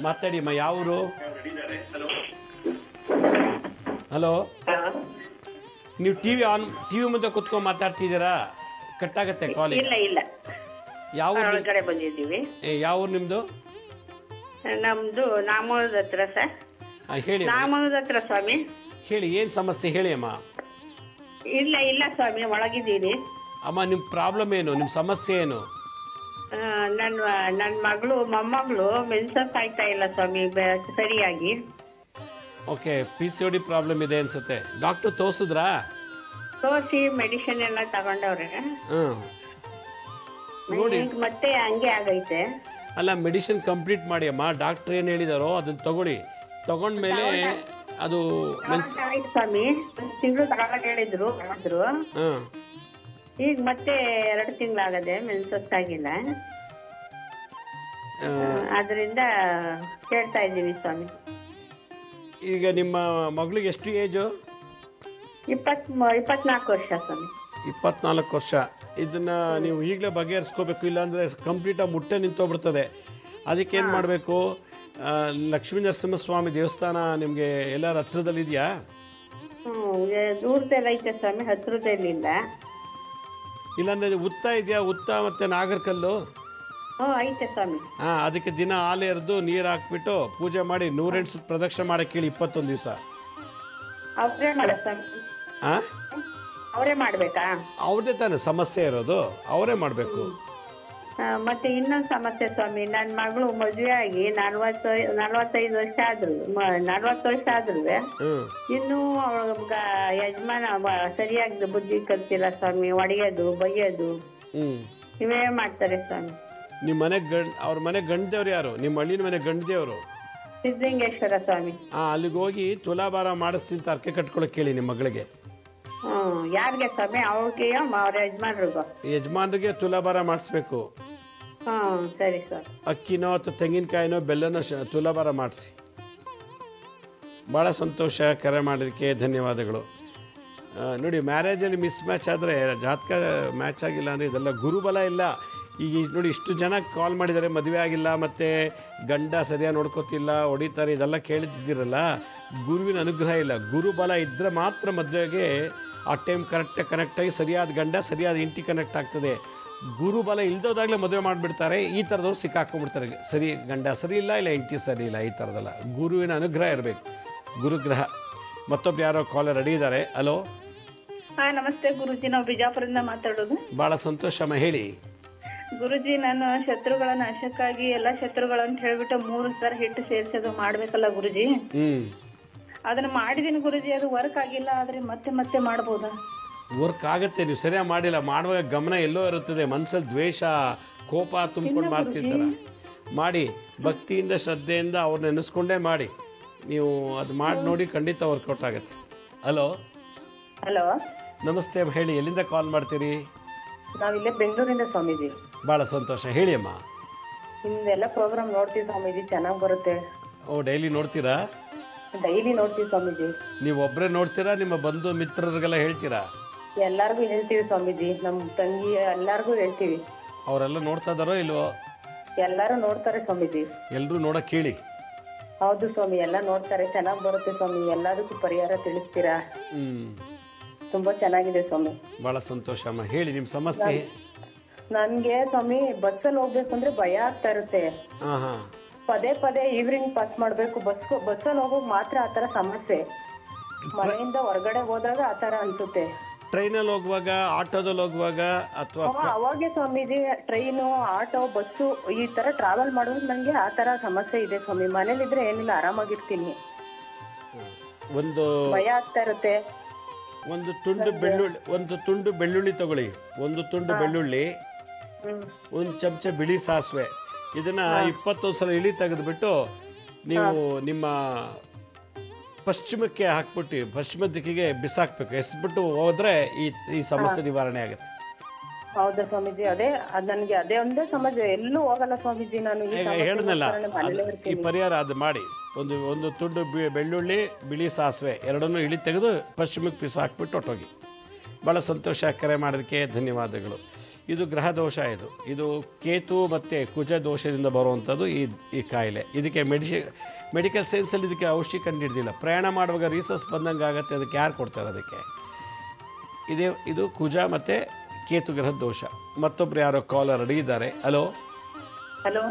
ಮಾತಾಡಿಮ್ಮ, ಯಾವೂರು? ಹಲೋ, ನೀವು ಟಿ ವಿ ಮುಂದೆ ಕುತ್ಕೊಂಡು ಮಾತಾಡ್ತಿದ್ದೀರಾ? ಕಟ್ಟಾಗತ್ತೆ ಕಾಲ್. ಇಲ್ಲ ಇಲ್ಲ, ಯಾವ ಕಡೆ ಬಂದಿದ್ದೀವಿ. ಯಾವ ಊರು ನಿಮ್ಮದು? ನಮ್ದು ನಾಮೋದ ಹತ್ರ ಸರ್. ಹೇಳಿ ನಾಮೋದ ಹತ್ರ ಸ್ವಾಮಿ. ಹೇಳಿ, ಏನು ಸಮಸ್ಯೆ ಹೇಳಿ ಅಮ್ಮ. ಇಲ್ಲ ಇಲ್ಲ ಸ್ವಾಮಿ, ಒಳಗಿದ್ದೀನಿ. ಅಮ್ಮ, ನಿಮ್ಮ ಪ್ರಾಬ್ಲಮ್ ಏನು, ನಿಮ್ಮ ಸಮಸ್ಯೆ ಏನು? ನನ್ನ ಮಗಳು ಮೊಮ್ಮಗಳು ಮೆನ್ಸಸ್ ಆಯ್ತಾ ಇಲ್ಲ ಸ್ವಾಮಿ ಸರಿಯಾಗಿ. ಓಕೆ, PCOD ಪ್ರಾಬ್ಲಮ್ ಇದೆ ಅನ್ಸುತ್ತೆ. ಡಾಕ್ಟರ್ ತೋರಿಸಿದ್ರಾ? ತೋರಿಸಿ ಮೆಡಿಸಿನ್ ಎಲ್ಲ ತಗೊಂಡವ್ರೆ. ನೋಡಿ, ಮತ್ತೆ ಹಂಗೆ ಆಗೈತೆ. ಅಲ್ಲ, ಮೆಡಿಸಿನ್ ಕಂಪ್ಲೀಟ್ ಮಾಡಿ ಅಮ್ಮ. ಡಾಕ್ಟರ್ ಏನು ಹೇಳಿದಾರೋ ಅದನ್ನು ತಗೊಳ್ಳಿ. ತಗೊಂಡ್ಮೇಲೆ ಅದು ಸ್ವಾಮಿ ತಿಂಗಳು ತಗೊಳಕ್ ಹೇಳಿದ್ರು. ಈಗ ಮತ್ತೆ 2 ತಿಂಗಳಾಗದೆ ಮೆನ್ಸಸ್ ಆಗಿಲ್ಲ. ಅದರಿಂದ ಕೇಳ್ತಾ ಇದ್ದೀವಿ ಸ್ವಾಮಿ. ಈಗ ನಿಮ್ಮ ಮಗಳಿಗೆ ಎಷ್ಟು ಏಜು? 24 ವರ್ಷ ಸ್ವಾಮಿ. 24 ವರ್ಷ. ಇದನ್ನು ನೀವು ಈಗಲೇ ಬಗೆಹರಿಸ್ಕೋಬೇಕು, ಇಲ್ಲಾಂದರೆ ಕಂಪ್ಲೀಟಾಗಿ ಮುಟ್ಟೆ ನಿಂತೋಗ್ಬಿಡ್ತದೆ. ಅದಕ್ಕೆ ಏನು ಮಾಡಬೇಕು? ಲಕ್ಷ್ಮೀ ನರಸಿಂಹಸ್ವಾಮಿ ದೇವಸ್ಥಾನ ನಿಮಗೆ ಎಲ್ಲರ ಹತ್ರದಲ್ಲಿದೆಯಾ? ದೂರದಲ್ಲಿ ಐತೆ ಸ್ವಾಮಿ, ಹತ್ರದಲ್ಲಿಲ್ಲ. ಇಲ್ಲಾಂದರೆ ಉತ್ತ ಇದೆಯಾ? ಉತ್ತ ಮತ್ತು ನಾಗರಕಲ್ಲು ಐತೆ ಸ್ವಾಮಿ. ಅದಕ್ಕೆ ದಿನ ಹಾಲು ಎರೆದು ನೀರು ಹಾಕ್ಬಿಟ್ಟು ಪೂಜೆ ಮಾಡಿ 108 ಸುತ್ತ ಪ್ರದಕ್ಷಿಣೆ ಮಾಡಕ್ಕೆ ಹೇಳಿ 21 ದಿವಸ. ಅವರೇ ಮಾಡ ಸ್ವಾಮಿ? ಅವರೇ ಮಾಡಬೇಕಾ? ಅವ್ರದ್ದೇ ತಾನೇ ಸಮಸ್ಯೆ ಇರೋದು, ಅವರೇ ಮಾಡಬೇಕು. ಮತ್ತೆ ಇನ್ನೊಂದು ಸಮಸ್ಯೆ ಸ್ವಾಮಿ, ನನ್ನ ಮಗಳು ಮದುವೆ ಆಗಿ 45 ವರ್ಷ ಆದ್ರು, 40 ವರ್ಷ ಆದ್ರು ಇನ್ನೂ ಯಜಮಾನ ಸರಿಯಾಗಿ ಬುದ್ಧಿ ಕಲ್ತಿಲ್ಲ ಸ್ವಾಮಿ. ಹೊಡೆಯೋದು ಬೈಯೋದು ಇವೇ ಮಾಡ್ತಾರೆ ಸ್ವಾಮಿ. ನಿಮ್ಮ ಮನೆ ಅವ್ರ ಮನೆ ಗಂಡದೇವ್ರು ಯಾರು? ನಿಮ್ಮ ಹಳ್ಳಿನ ಮನೆ ಗಂಡದೇವರು? ಸಿದ್ಧಲಿಂಗೇಶ್ವರ ಸ್ವಾಮಿ. ಅಲ್ಲಿಗೆ ಹೋಗಿ ತುಲಾಭಾರ ಮಾಡಿಸ್ತೀನಿ ಅರ್ಕೆ ಕಟ್ಕೊಳಕ್ ಕೇಳಿ ನಿಮ್ಮ ಮಗಳಿಗೆ. ಯಾರಿಗೆ ಸ್ವಾಮಿ? ಅವ್ರಿಗೆ ಅವ್ರ ಯಜಮಾನ್ರಿಗೆ ತುಲಾಭಾರ ಮಾಡಿಸ್ಬೇಕು. ಸರಿ ಸರ್. ಅಕ್ಕಿನೋ ಅಥವಾ ತೆಂಗಿನಕಾಯಿನೋ ಬೆಲ್ಲನೋ ತುಲಾಭಾರ ಮಾಡಿಸಿ. ಭಾಳ ಸಂತೋಷ, ಕರೆ ಮಾಡೋದಕ್ಕೆ ಧನ್ಯವಾದಗಳು. ನೋಡಿ, ಮ್ಯಾರೇಜಲ್ಲಿ ಮಿಸ್ ಮ್ಯಾಚ್ ಆದರೆ, ಜಾತಕ ಮ್ಯಾಚ್ ಆಗಿಲ್ಲ ಅಂದರೆ ಇದೆಲ್ಲ ಗುರುಬಲ ಇಲ್ಲ. ಈಗ ನೋಡಿ, ಇಷ್ಟು ಜನ ಕಾಲ್ ಮಾಡಿದ್ದಾರೆ, ಮದುವೆ ಆಗಿಲ್ಲ, ಮತ್ತು ಗಂಡ ಸರಿಯಾಗಿ ನೋಡ್ಕೋತಿಲ್ಲ, ಹೊಡಿತಾರೆ, ಇದೆಲ್ಲ ಕೇಳ್ತಿದ್ದೀರಲ್ಲ. ಗುರುವಿನ ಅನುಗ್ರಹ ಇಲ್ಲ. ಗುರುಬಲ ಇದ್ದರೆ ಮಾತ್ರ ಮದುವೆಗೆ ಆ ಟೈಮ್ ಕನೆಕ್ಟಾಗಿ ಸರಿಯಾದ ಗಂಡ ಸರಿಯಾದ ಹೆಂಡತಿ ಕನೆಕ್ಟ್ ಆಗ್ತದೆ. ಗುರುಬಲ ಇಲ್ದೋದಾಗಲೇ ಮದುವೆ ಮಾಡಿಬಿಡ್ತಾರೆ. ಈ ಥರದವ್ರು ಸಿಕ್ಕಾಕೊಂಡ್ಬಿಡ್ತಾರೆ. ಸರಿ ಗಂಡ ಸರಿ ಇಲ್ಲ, ಇಲ್ಲ ಹೆಂಡತಿ ಸರಿ ಇಲ್ಲ, ಈ ಥರದಲ್ಲ. ಗುರುವಿನ ಅನುಗ್ರಹ ಇರಬೇಕು, ಗುರುಗ್ರಹ. ಮತ್ತೊಬ್ರು ಯಾರೋ ಕಾಲರ್ ರೆಡಿ ಇದ್ದಾರೆ. ಹಲೋ. ನಮಸ್ತೆ ಗುರುಜಿ, ನಾವು ಬಿಜಾಪುರದಿಂದ ಮಾತಾಡೋದು. ಭಾಳ ಸಂತೋಷಮ್ಮ, ಹೇಳಿ. ಗುರುಜಿ, ನಾನು ಶತ್ರುಗಳ ನಾಶಕ್ಕಾಗಿ ಎಲ್ಲ ಶತ್ರುಗಳಂತ ಹೇಳ್ಬಿಟ್ಟು 3 ಸಲ ಹಿಟ್ಟು ಸೇರಿಸೋದು ಮಾಡ್ಬೇಕಲ್ಲ ಗುರುಜಿ. ಅದನ್ನ ಮಾಡಿದೀನಿ ಗುರುಜಿ, ಅದು ವರ್ಕ್ ಆಗಿಲ್ಲ. ಆದ್ರೆ ಮತ್ತೆ ಮತ್ತೆ ಮಾಡ್ಬೋದಾ? ವರ್ಕ್ ಆಗುತ್ತೆ, ನೀವು ಸರಿಯಾಗಿ ಮಾಡಿಲ್ಲ. ಮಾಡುವಾಗ ಗಮನ ಎಲ್ಲೋ ಇರುತ್ತದೆ, ಮನಸ್ಸಲ್ಲಿ ದ್ವೇಷ ಕೋಪ ತುಂಬಿಕೊಂಡು ಮಾಡ್ತಿರ್ತಾರ. ಮಾಡಿ ಭಕ್ತಿಯಿಂದ ಶ್ರದ್ಧೆಯಿಂದ ಅವ್ರನ್ನ ನೆನೆಸ್ಕೊಂಡೇ ಮಾಡಿ. ನೀವು ಅದು ಮಾಡಿ ನೋಡಿ, ಖಂಡಿತ ವರ್ಕೌಟ್ ಆಗುತ್ತೆ. ಹಲೋ. ಹಲೋ, ನಮಸ್ತೆ, ಹೇಳಿ. ಎಲ್ಲಿಂದ ಕಾಲ್ ಮಾಡ್ತೀರಿ? ನಾವಿಲ್ಲೇ ಬೆಂಗಳೂರಿಂದ ಸ್ವಾಮೀಜಿ. ಭಾಳ ಸಂತೋಷ, ಹೇಳಿ ಅಮ್ಮ. ನಿಮ್ದೆಲ್ಲ ಪ್ರೋಗ್ರಾಮ್ ನೋಡ್ತೀವಿ ಸ್ವಾಮೀಜಿ, ಚೆನ್ನಾಗಿ ಬರುತ್ತೆ. ಡೈಲಿ ನೋಡ್ತೀರಾ? ಡೈಲಿ ನೋಡ್ತೀವಿ ಸ್ವಾಮೀಜಿ. ನೀವು ಒಬ್ಬರೇ ನೋಡ್ತೀರಾ, ನಿಮ್ಮ ಬಂಧು ಮಿತ್ರರಿಗೆಲ್ಲ ಹೇಳ್ತೀರಾ? ಎಲ್ಲಾರ್ಗು ಹೇಳ್ತೀವಿ ಸ್ವಾಮೀಜಿ, ನಮ್ಮ ತಂಗಿ ಎಲ್ಲಾರ್ಗು ಹೇಳ್ತೀವಿ. ಅವರೆಲ್ಲ ನೋಡ್ತಾ ಇದ್ದಾರೋ ಇಲ್ವೋ? ಎಲ್ಲರೂ ನೋಡ್ತಾರೆ ಸ್ವಾಮೀಜಿ. ಎಲ್ಲರೂ ನೋಡಕ್ಕೆ ಹೇಳಿ. ಹೌದು ಸ್ವಾಮಿ, ಎಲ್ಲ ನೋಡ್ತಾರೆ, ಚೆನ್ನಾಗಿ ಬರುತ್ತೆ ಸ್ವಾಮಿ. ಎಲ್ಲದಕ್ಕೂ ಪರಿಹಾರ ತಿಳಿಸ್ತೀರಾ? ತುಂಬಾ ಚೆನ್ನಾಗಿದೆ ಸ್ವಾಮಿ. ಬಹಳ ಸಂತೋಷ ಅಮ್ಮ. ಹೇಳಿ ನಿಮ್ಮ ಸಮಸ್ಯೆ. ನನ್ಗೆ ಸ್ವಾಮಿ ಬಸ್ಸಲ್ಲಿ ಹೋಗ್ಬೇಕು ಅಂದ್ರೆ ಭಯ ಆಗ್ತಾ ಇರುತ್ತೆ. ಪದೇ ಪದೇ ಈವ್ನಿಂಗ್ ಪಾಸ್ ಮಾಡ್ಬೇಕು. ಬಸ್ಸಲ್ಲಿ ಹೋಗೋಕ್ ಮಾತ್ರ ಆತರ ಸಮಸ್ಯೆ. ಮನೆಯಿಂದ ಹೊರಗಡೆ ಹೋದಾಗ ಆತರ ಅನ್ಸುತ್ತೆ. ಟ್ರೈನಲ್ಲಿ ಹೋಗುವಾಗ, ಆಟೋದಲ್ಲಿ ಹೋಗುವಾಗ ಅಥವಾ ಅವಾಗೆ ಸ್ವಾಮೀಜಿ ಟ್ರೈನು, ಆಟೋ, ಬಸ್ಸು ಈ ತರ ಟ್ರಾವೆಲ್ ಮಾಡೋದು ನಂಗೆ ಆ ತರ ಸಮಸ್ಯೆ ಇದೆ ಸ್ವಾಮಿ. ಮನೇಲಿದ್ರೆ ಏನಿಲ್ಲ, ಆರಾಮಾಗಿರ್ತೀನಿ. ಒಂದು ಭಯ ಆಗ್ತಾ ಇರುತ್ತೆ. ಒಂದು ತುಂಡು ಬೆಳ್ಳುಳ್ಳಿ ತಗೊಳ್ಳಿ. ಒಂದು ತುಂಡು ಬೆಳ್ಳುಳ್ಳಿ, ಒಂದು ಚಮಚ ಬಿಳಿ ಸಾಸಿವೆ, ಇದನ್ನ 21 ಸಲ ಇಳಿ ತೆಗೆದುಬಿಟ್ಟು ನೀವು ನಿಮ್ಮ ಪಶ್ಚಿಮಕ್ಕೆ ಹಾಕ್ಬಿಟ್ಟು ಪಶ್ಚಿಮ ದಿಕ್ಕಿಗೆ ಬಿಸಾಕ್ಬೇಕು. ಎಸ್ಬಿಟ್ಟು ಹೋದ್ರೆ ಈ ಸಮಸ್ಯೆ ನಿವಾರಣೆ ಆಗುತ್ತೆ. ಹೌದಾ ಸ್ವಾಮೀಜಿ? ನನಗೆ ಅದೇ ಒಂದೇ ಸಮಸ್ಯೆ, ಎಲ್ಲೂ ಹೋಗಲ್ಲ ಸ್ವಾಮೀಜಿ ನಾನು. ಹೇಳಿದ್ನಲ್ಲ, ಈ ಪರಿಹಾರ ಅದು ಮಾಡಿ. ಒಂದು ತುಂಡು ಬೆಳ್ಳುಳ್ಳಿ, ಬಿಳಿ ಸಾಸಿವೆ ಎರಡನ್ನೂ ಇಳಿ ತೆಗೆದು ಪಶ್ಚಿಮಕ್ಕೆ ಬಿಸಾಕ್ಬಿಟ್ಟು ಹೊಟ್ಟೋಗಿ. ಭಾಳ ಸಂತೋಷ. ಕರೆ ಮಾಡೋದಕ್ಕೆ ಧನ್ಯವಾದಗಳು. ಇದು ಗ್ರಹ ದೋಷ. ಇದು ಕೇತು ಮತ್ತು ಕುಜ ದೋಷದಿಂದ ಬರುವಂಥದ್ದು ಈ ಕಾಯಿಲೆ. ಇದಕ್ಕೆ ಮೆಡಿಕಲ್ ಸೈನ್ಸಲ್ಲಿ ಇದಕ್ಕೆ ಔಷಧಿ ಕಂಡುಹಿಡ್ದಿಲ್ಲ. ಪ್ರಯಾಣ ಮಾಡುವಾಗ ರೀಸಸ್ ಬಂದಂಗೆ ಆಗುತ್ತೆ. ಅದಕ್ಕೆ ಯಾರು ಕೊಡ್ತಾರೆ? ಅದಕ್ಕೆ ಇದು ಕುಜ ಮತ್ತು ಕೇತು ಗ್ರಹ ದೋಷ. ಮತ್ತೊಬ್ರು ಯಾರೋ ಕಾಲರ್ ಅಡಗಿದ್ದಾರೆ. ಹಲೋ. ಹಲೋ,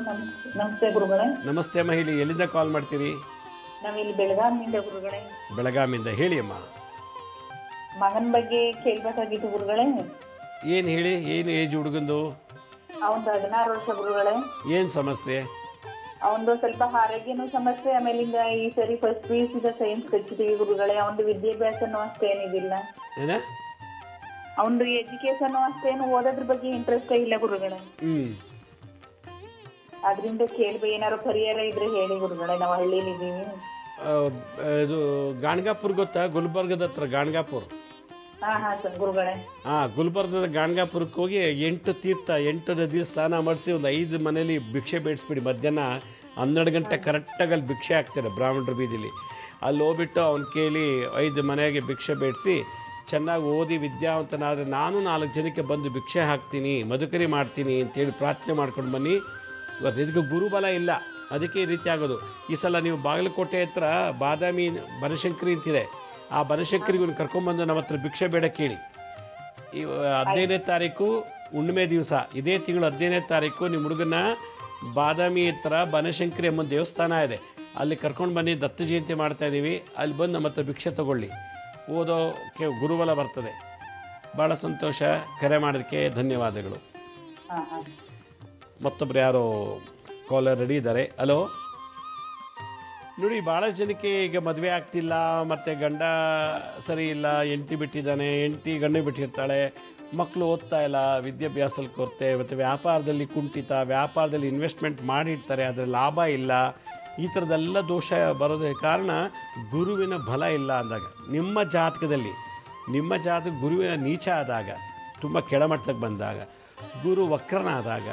ನಮಸ್ತೆ ಗುರುಗಳೇ. ನಮಸ್ತೆ ಅಮ್ಮ, ಹೇಳಿ. ಎಲ್ಲಿಂದ ಕಾಲ್ ಮಾಡ್ತೀರಿ? ನಾವಿಲ್ಲಿ ಬೆಳಗಾವಿಯಿಂದ ಗುರುಗಳೇ. ಬೆಳಗಾವಿಯಿಂದ. ಹೇಳಿ ಅಮ್ಮ. ಮಗನ ಬಗ್ಗೆ ಕೇಳ್ಬೇಕಾಗಿತ್ತು ಗುರುಗಳೇ. ಏನು ಹೇಳಿ, ಏನು ಏಜ್ ಹುಡುಗಂದು? ಅವನು 16 ವರ್ಷ ಗುರುಗಳೇ. ಏನು ಸಮಸ್ಯೆ? ಅವನದು ಸ್ವಲ್ಪ ಆರೋಗ್ಯನೂ ಸಮಸ್ಯೆ. ಆಮೇಲಿಂದ ಈ ಸರಿ ಫಸ್ಟ್ PUC ಸೈನ್ಸ್ ಕಚ್ಚಿದೀವಿ ಗುರುಗಳೇ. ಅವನದು ವಿದ್ಯಾಭ್ಯಾಸನೂ ಅಷ್ಟೇನಿದಿಲ್ಲ. ಅವನದು ಎಜುಕೇಶನ್ ಅಷ್ಟೇನು ಓದೋದ್ರ ಬಗ್ಗೆ ಇಂಟ್ರೆಸ್ಟ್ ಇಲ್ಲ ಗುರುಗಳೇ. ಅದರಿಂದ ಕೇಳ್ಬೇಕು, ಏನಾದ್ರು ಪರಿಹಾರ ಇದ್ರೆ ಹೇಳಿ ಗುರುಗಳೇ. ನಾವು ಹಳ್ಳಿಲಿದ್ದೀವಿ. ಇದು ಗಾಣಗಾಪುರ್ ಗೊತ್ತಾ? ಗುಲ್ಬರ್ಗದ ಹತ್ರ ಗಾಣಗಾಪುರ್. ಗುರುಗಳೇ. ಗುಲ್ಬರ್ಗದ ಗಾಣಗಾಪುರಕ್ಕೆ ಹೋಗಿ 8 ತೀರ್ಥ, 8 ನದಿ ಸ್ನಾನ ಮಾಡಿಸಿ ಒಂದು 5 ಮನೇಲಿ ಭಿಕ್ಷೆ ಬೇಡಿಸ್ಬಿಡಿ. ಮಧ್ಯಾಹ್ನ 12 ಗಂಟೆ ಕರೆಕ್ಟಾಗಿ ಅಲ್ಲಿ ಭಿಕ್ಷೆ ಹಾಕ್ತಾರೆ ಬ್ರಾಹ್ಮಣರ ಬೀದಿಲಿ. ಅಲ್ಲಿ ಹೋಗ್ಬಿಟ್ಟು ಅವ್ನು ಕೇಳಿ 5 ಮನೆಗೆ ಭಿಕ್ಷೆ ಬೇಡಿಸಿ, ಚೆನ್ನಾಗಿ ಓದಿ ವಿದ್ಯಾವಂತನಾದರೆ ನಾನು 4 ಜನಕ್ಕೆ ಬಂದು ಭಿಕ್ಷೆ ಹಾಕ್ತೀನಿ, ಮಧುಕರಿ ಮಾಡ್ತೀನಿ ಅಂತೇಳಿ ಪ್ರಾರ್ಥನೆ ಮಾಡ್ಕೊಂಡು ಬನ್ನಿ. ಇವತ್ತು ಇದಕ್ಕೆ ಗುರುಬಲ ಇಲ್ಲ, ಅದಕ್ಕೆ ಈ ರೀತಿ ಆಗೋದು. ಈ ಸಲ ನೀವು ಬಾಗಲಕೋಟೆ ಹತ್ರ ಬಾದಾಮಿ ಬನಶಂಕರಿ ಅಂತಿದೆ. ಆ ಬನಶಂಕರಿಗೆ ಒಂದು ಕರ್ಕೊಂಬಂದು ನಮ್ಮ ಹತ್ರ ಭಿಕ್ಷೆ ಬೇಡ ಕೇಳಿ. 15ನೇ ತಾರೀಕು ಹುಣ್ಣಿಮೆ ದಿವಸ, ಇದೇ ತಿಂಗಳು 15ನೇ ತಾರೀಕು ನಿಮ್ಮ ಹುಡುಗನ ಬಾದಾಮಿ ಹತ್ರ ಬನಶಂಕರಿ ಎಂಬ ದೇವಸ್ಥಾನ ಇದೆ, ಅಲ್ಲಿ ಕರ್ಕೊಂಡು ಬನ್ನಿ. ದತ್ತ ಜಯಂತಿ ಮಾಡ್ತಾಯಿದ್ದೀವಿ. ಅಲ್ಲಿ ಬಂದು ನಮ್ಮ ಹತ್ರ ಭಿಕ್ಷೆ ತಗೊಳ್ಳಿ. ಓದೋಕ್ಕೆ ಗುರುಬಲ ಬರ್ತದೆ. ಭಾಳ ಸಂತೋಷ. ಕರೆ ಮಾಡೋದಕ್ಕೆ ಧನ್ಯವಾದಗಳು. ಮತ್ತೊಬ್ರು ಯಾರೋ ಕಾಲರ್ ರೆಡಿ ಇದ್ದಾರೆ. ಹಲೋ. ನೋಡಿ, ಭಾಳಷ್ಟು ಜನಕ್ಕೆ ಈಗ ಮದುವೆ ಆಗ್ತಿಲ್ಲ, ಮತ್ತು ಗಂಡ ಸರಿ ಇಲ್ಲ, ಹೆಂಡತಿ ಬಿಟ್ಟಿದ್ದಾನೆ, ಹೆಂಡತಿ ಗಂಡ ಬಿಟ್ಟಿರ್ತಾಳೆ, ಮಕ್ಕಳು ಓದ್ತಾ ಇಲ್ಲ, ವಿದ್ಯಾಭ್ಯಾಸದಲ್ಲಿ ಕೊರತೆ, ಮತ್ತು ವ್ಯಾಪಾರದಲ್ಲಿ ಕುಂಠಿತ, ವ್ಯಾಪಾರದಲ್ಲಿ ಇನ್ವೆಸ್ಟ್ಮೆಂಟ್ ಮಾಡಿರ್ತಾರೆ, ಅದರ ಲಾಭ ಇಲ್ಲ. ಈ ಥರದ್ದೆಲ್ಲ ದೋಷ ಬರೋದಕ್ಕೆ ಕಾರಣ ಗುರುವಿನ ಬಲ ಇಲ್ಲ ಅಂದಾಗ. ನಿಮ್ಮ ಜಾತಕದಲ್ಲಿ ಗುರುವಿನ ನೀಚ ಆದಾಗ, ತುಂಬ ಕೆಳಮಟ್ಟಕ್ಕೆ ಬಂದಾಗ, ಗುರು ವಕ್ರನಾದಾಗ,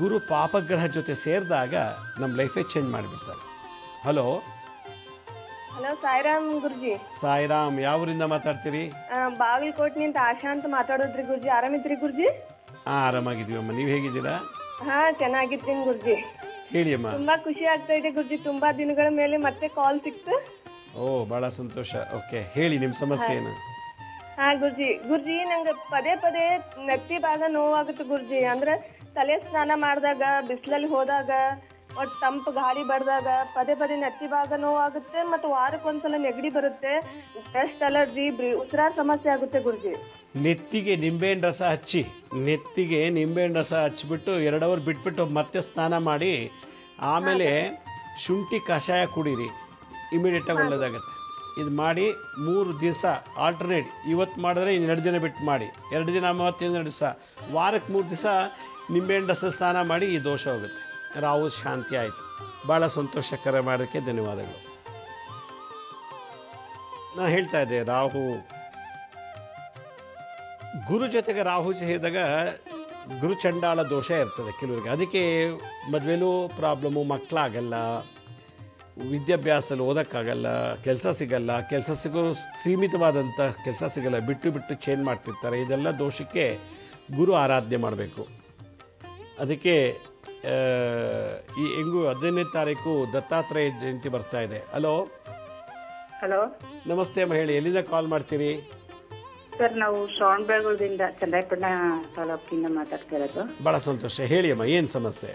ಗುರು ಪಾಪಗ್ರಹ ಜೊತೆ ಸೇರಿದಾಗ ನಮ್ಮ ಲೈಫೇ ಚೇಂಜ್ ಮಾಡಿಬಿಡ್ತಾರೆ. ಹಲೋ. ಹಲೋ, ಸಾಯಿರಾಮ್ ಗುರುಜಿ. ಸಾಯಿರಾಮ್, ಯಾವೂರಿಂದ ಮಾತಾಡ್ತೀರಿ? ಬಾಗಲಕೋಟ್ನಿಂದ ಆಶಾ ಅಂತ ಮಾತಾಡೋದ್ರಿ ಗುರುಜಿ. ಆರಾಮಿದ್ರಿ ಗುರುಜಿ? ಆರಾಮಾಗಿದ್ದೀವಮ್ಮ, ನೀವು ಹೇಗಿದ್ದೀರಾ? ಚೆನ್ನಾಗಿದ್ದೀನಿ ಗುರುಜಿ. ಹೇಳಿ ಅಮ್ಮ. ತುಂಬಾ ಖುಷಿ ಆಗ್ತಾ ಇದೆ ಗುರುಜಿ, ತುಂಬಾ ದಿನಗಳ ಮೇಲೆ ಮತ್ತೆ ಕಾಲ್ ಸಿಕ್ತು. ಓ, ಬಹಳ ಸಂತೋಷ. ಓಕೆ, ಹೇಳಿ ನಿಮ್ಮ ಸಮಸ್ಯೆ ಏನು? ಗುರುಜಿ ನಂಗೆ ಪದೇ ಪದೇ ನೆತ್ತಿ ಭಾಗ ನೋವಾಗುತ್ತೆ ಗುರುಜಿ. ಅಂದ್ರೆ ತಲೆ ಸ್ನಾನ ಮಾಡಿದಾಗ, ಬಿಸಿಲಲ್ಲಿ ಹೋದಾಗ, ಒಟ್ಟು ತಂಪು ಗಾಳಿ ಬಡ್ದಾಗ ಪದೇ ಪದೇ ನೆತ್ತಿ ಭಾಗ ನೋವಾಗುತ್ತೆ. ಮತ್ತು ವಾರಕ್ಕೊಂದ್ಸಲ ನೆಗಡಿ ಬರುತ್ತೆ, ಡಸ್ಟ್ ಅಲರ್ಜಿ, ಉಸಿರಾಟ ಸಮಸ್ಯೆ ಆಗುತ್ತೆ ಗುರುಜಿ. ನೆತ್ತಿಗೆ ನಿಂಬೆಹಣ್ಣು ರಸ ಹಚ್ಚಿಬಿಟ್ಟು 2 ಅವರ್ ಬಿಟ್ಬಿಟ್ಟು ಮತ್ತೆ ಸ್ನಾನ ಮಾಡಿ, ಆಮೇಲೆ ಶುಂಠಿ ಕಷಾಯ ಕುಡೀರಿ, ಇಮಿಡಿಯೇಟಾಗಿ ಒಳ್ಳೆಯದಾಗತ್ತೆ. ಇದು ಮಾಡಿ 3 ದಿವಸ ಆಲ್ಟರ್ನೇಟ್. ಇವತ್ತು ಮಾಡಿದ್ರೆ ಇನ್ನು 2 ದಿನ ಬಿಟ್ಟು ಮಾಡಿ, 2 ದಿನ ಮತ್ತು 2 ದಿವಸ, ವಾರಕ್ಕೆ 3 ದಿವಸ ನಿಂಬೆಹಣ್ಣು ರಸ ಸ್ನಾನ ಮಾಡಿ ಈ ದೋಷ ಹೋಗುತ್ತೆ. ರಾಹು ಶಾಂತಿ ಆಯಿತು. ಭಾಳ ಸಂತೋಷಕರ ಮಾಡೋಕ್ಕೆ ಧನ್ಯವಾದಗಳು. ನಾನು ಹೇಳ್ತಾ ಇದ್ದೆ, ಗುರು ಜೊತೆಗೆ ರಾಹು ಸೇರಿದಾಗ ಗುರುಚಂಡಾಳ ದೋಷ ಇರ್ತದೆ ಕೆಲವರಿಗೆ. ಅದಕ್ಕೆ ಮದುವೆಲೂ ಪ್ರಾಬ್ಲಮ್ಮು, ಮಕ್ಕಳಾಗಲ್ಲ, ವಿದ್ಯಾಭ್ಯಾಸದಲ್ಲಿ ಓದೋಕ್ಕಾಗಲ್ಲ, ಕೆಲಸ ಸಿಗಲ್ಲ, ಕೆಲಸ ಸಿಗೋರು ಸೀಮಿತವಾದಂಥ ಕೆಲಸ ಸಿಗಲ್ಲ, ಬಿಟ್ಟು ಚೇಂಜ್ ಮಾಡ್ತಿರ್ತಾರೆ. ಇದೆಲ್ಲ ದೋಷಕ್ಕೆ ಗುರು ಆರಾಧನೆ ಮಾಡಬೇಕು. ಅದಕ್ಕೆ ಈ ಹೆಂಗು 15ನೇ ತಾರೀಕು ದತ್ತಾತ್ರೇಯ ಜಯಂತಿ ಬರ್ತಾ ಇದೆ. ಹಲೋ ಹಲೋ ನಮಸ್ತೆ ಅಮ್ಮ, ಹೇಳಿ ಎಲ್ಲಿಂದ ಕಾಲ್ ಮಾಡ್ತೀರಿ? ಸರ್, ನಾವು ಶ್ರವಣಬೆಳಗೊಳದಿಂದ ಚಂದ್ರಾಯಪಟ್ಟಣ ತಾಲೂಕಿಂದ ಮಾತಾಡ್ತಿರೋದು. ಭಾಳ ಸಂತೋಷ, ಹೇಳಿ ಅಮ್ಮ, ಏನು ಸಮಸ್ಯೆ?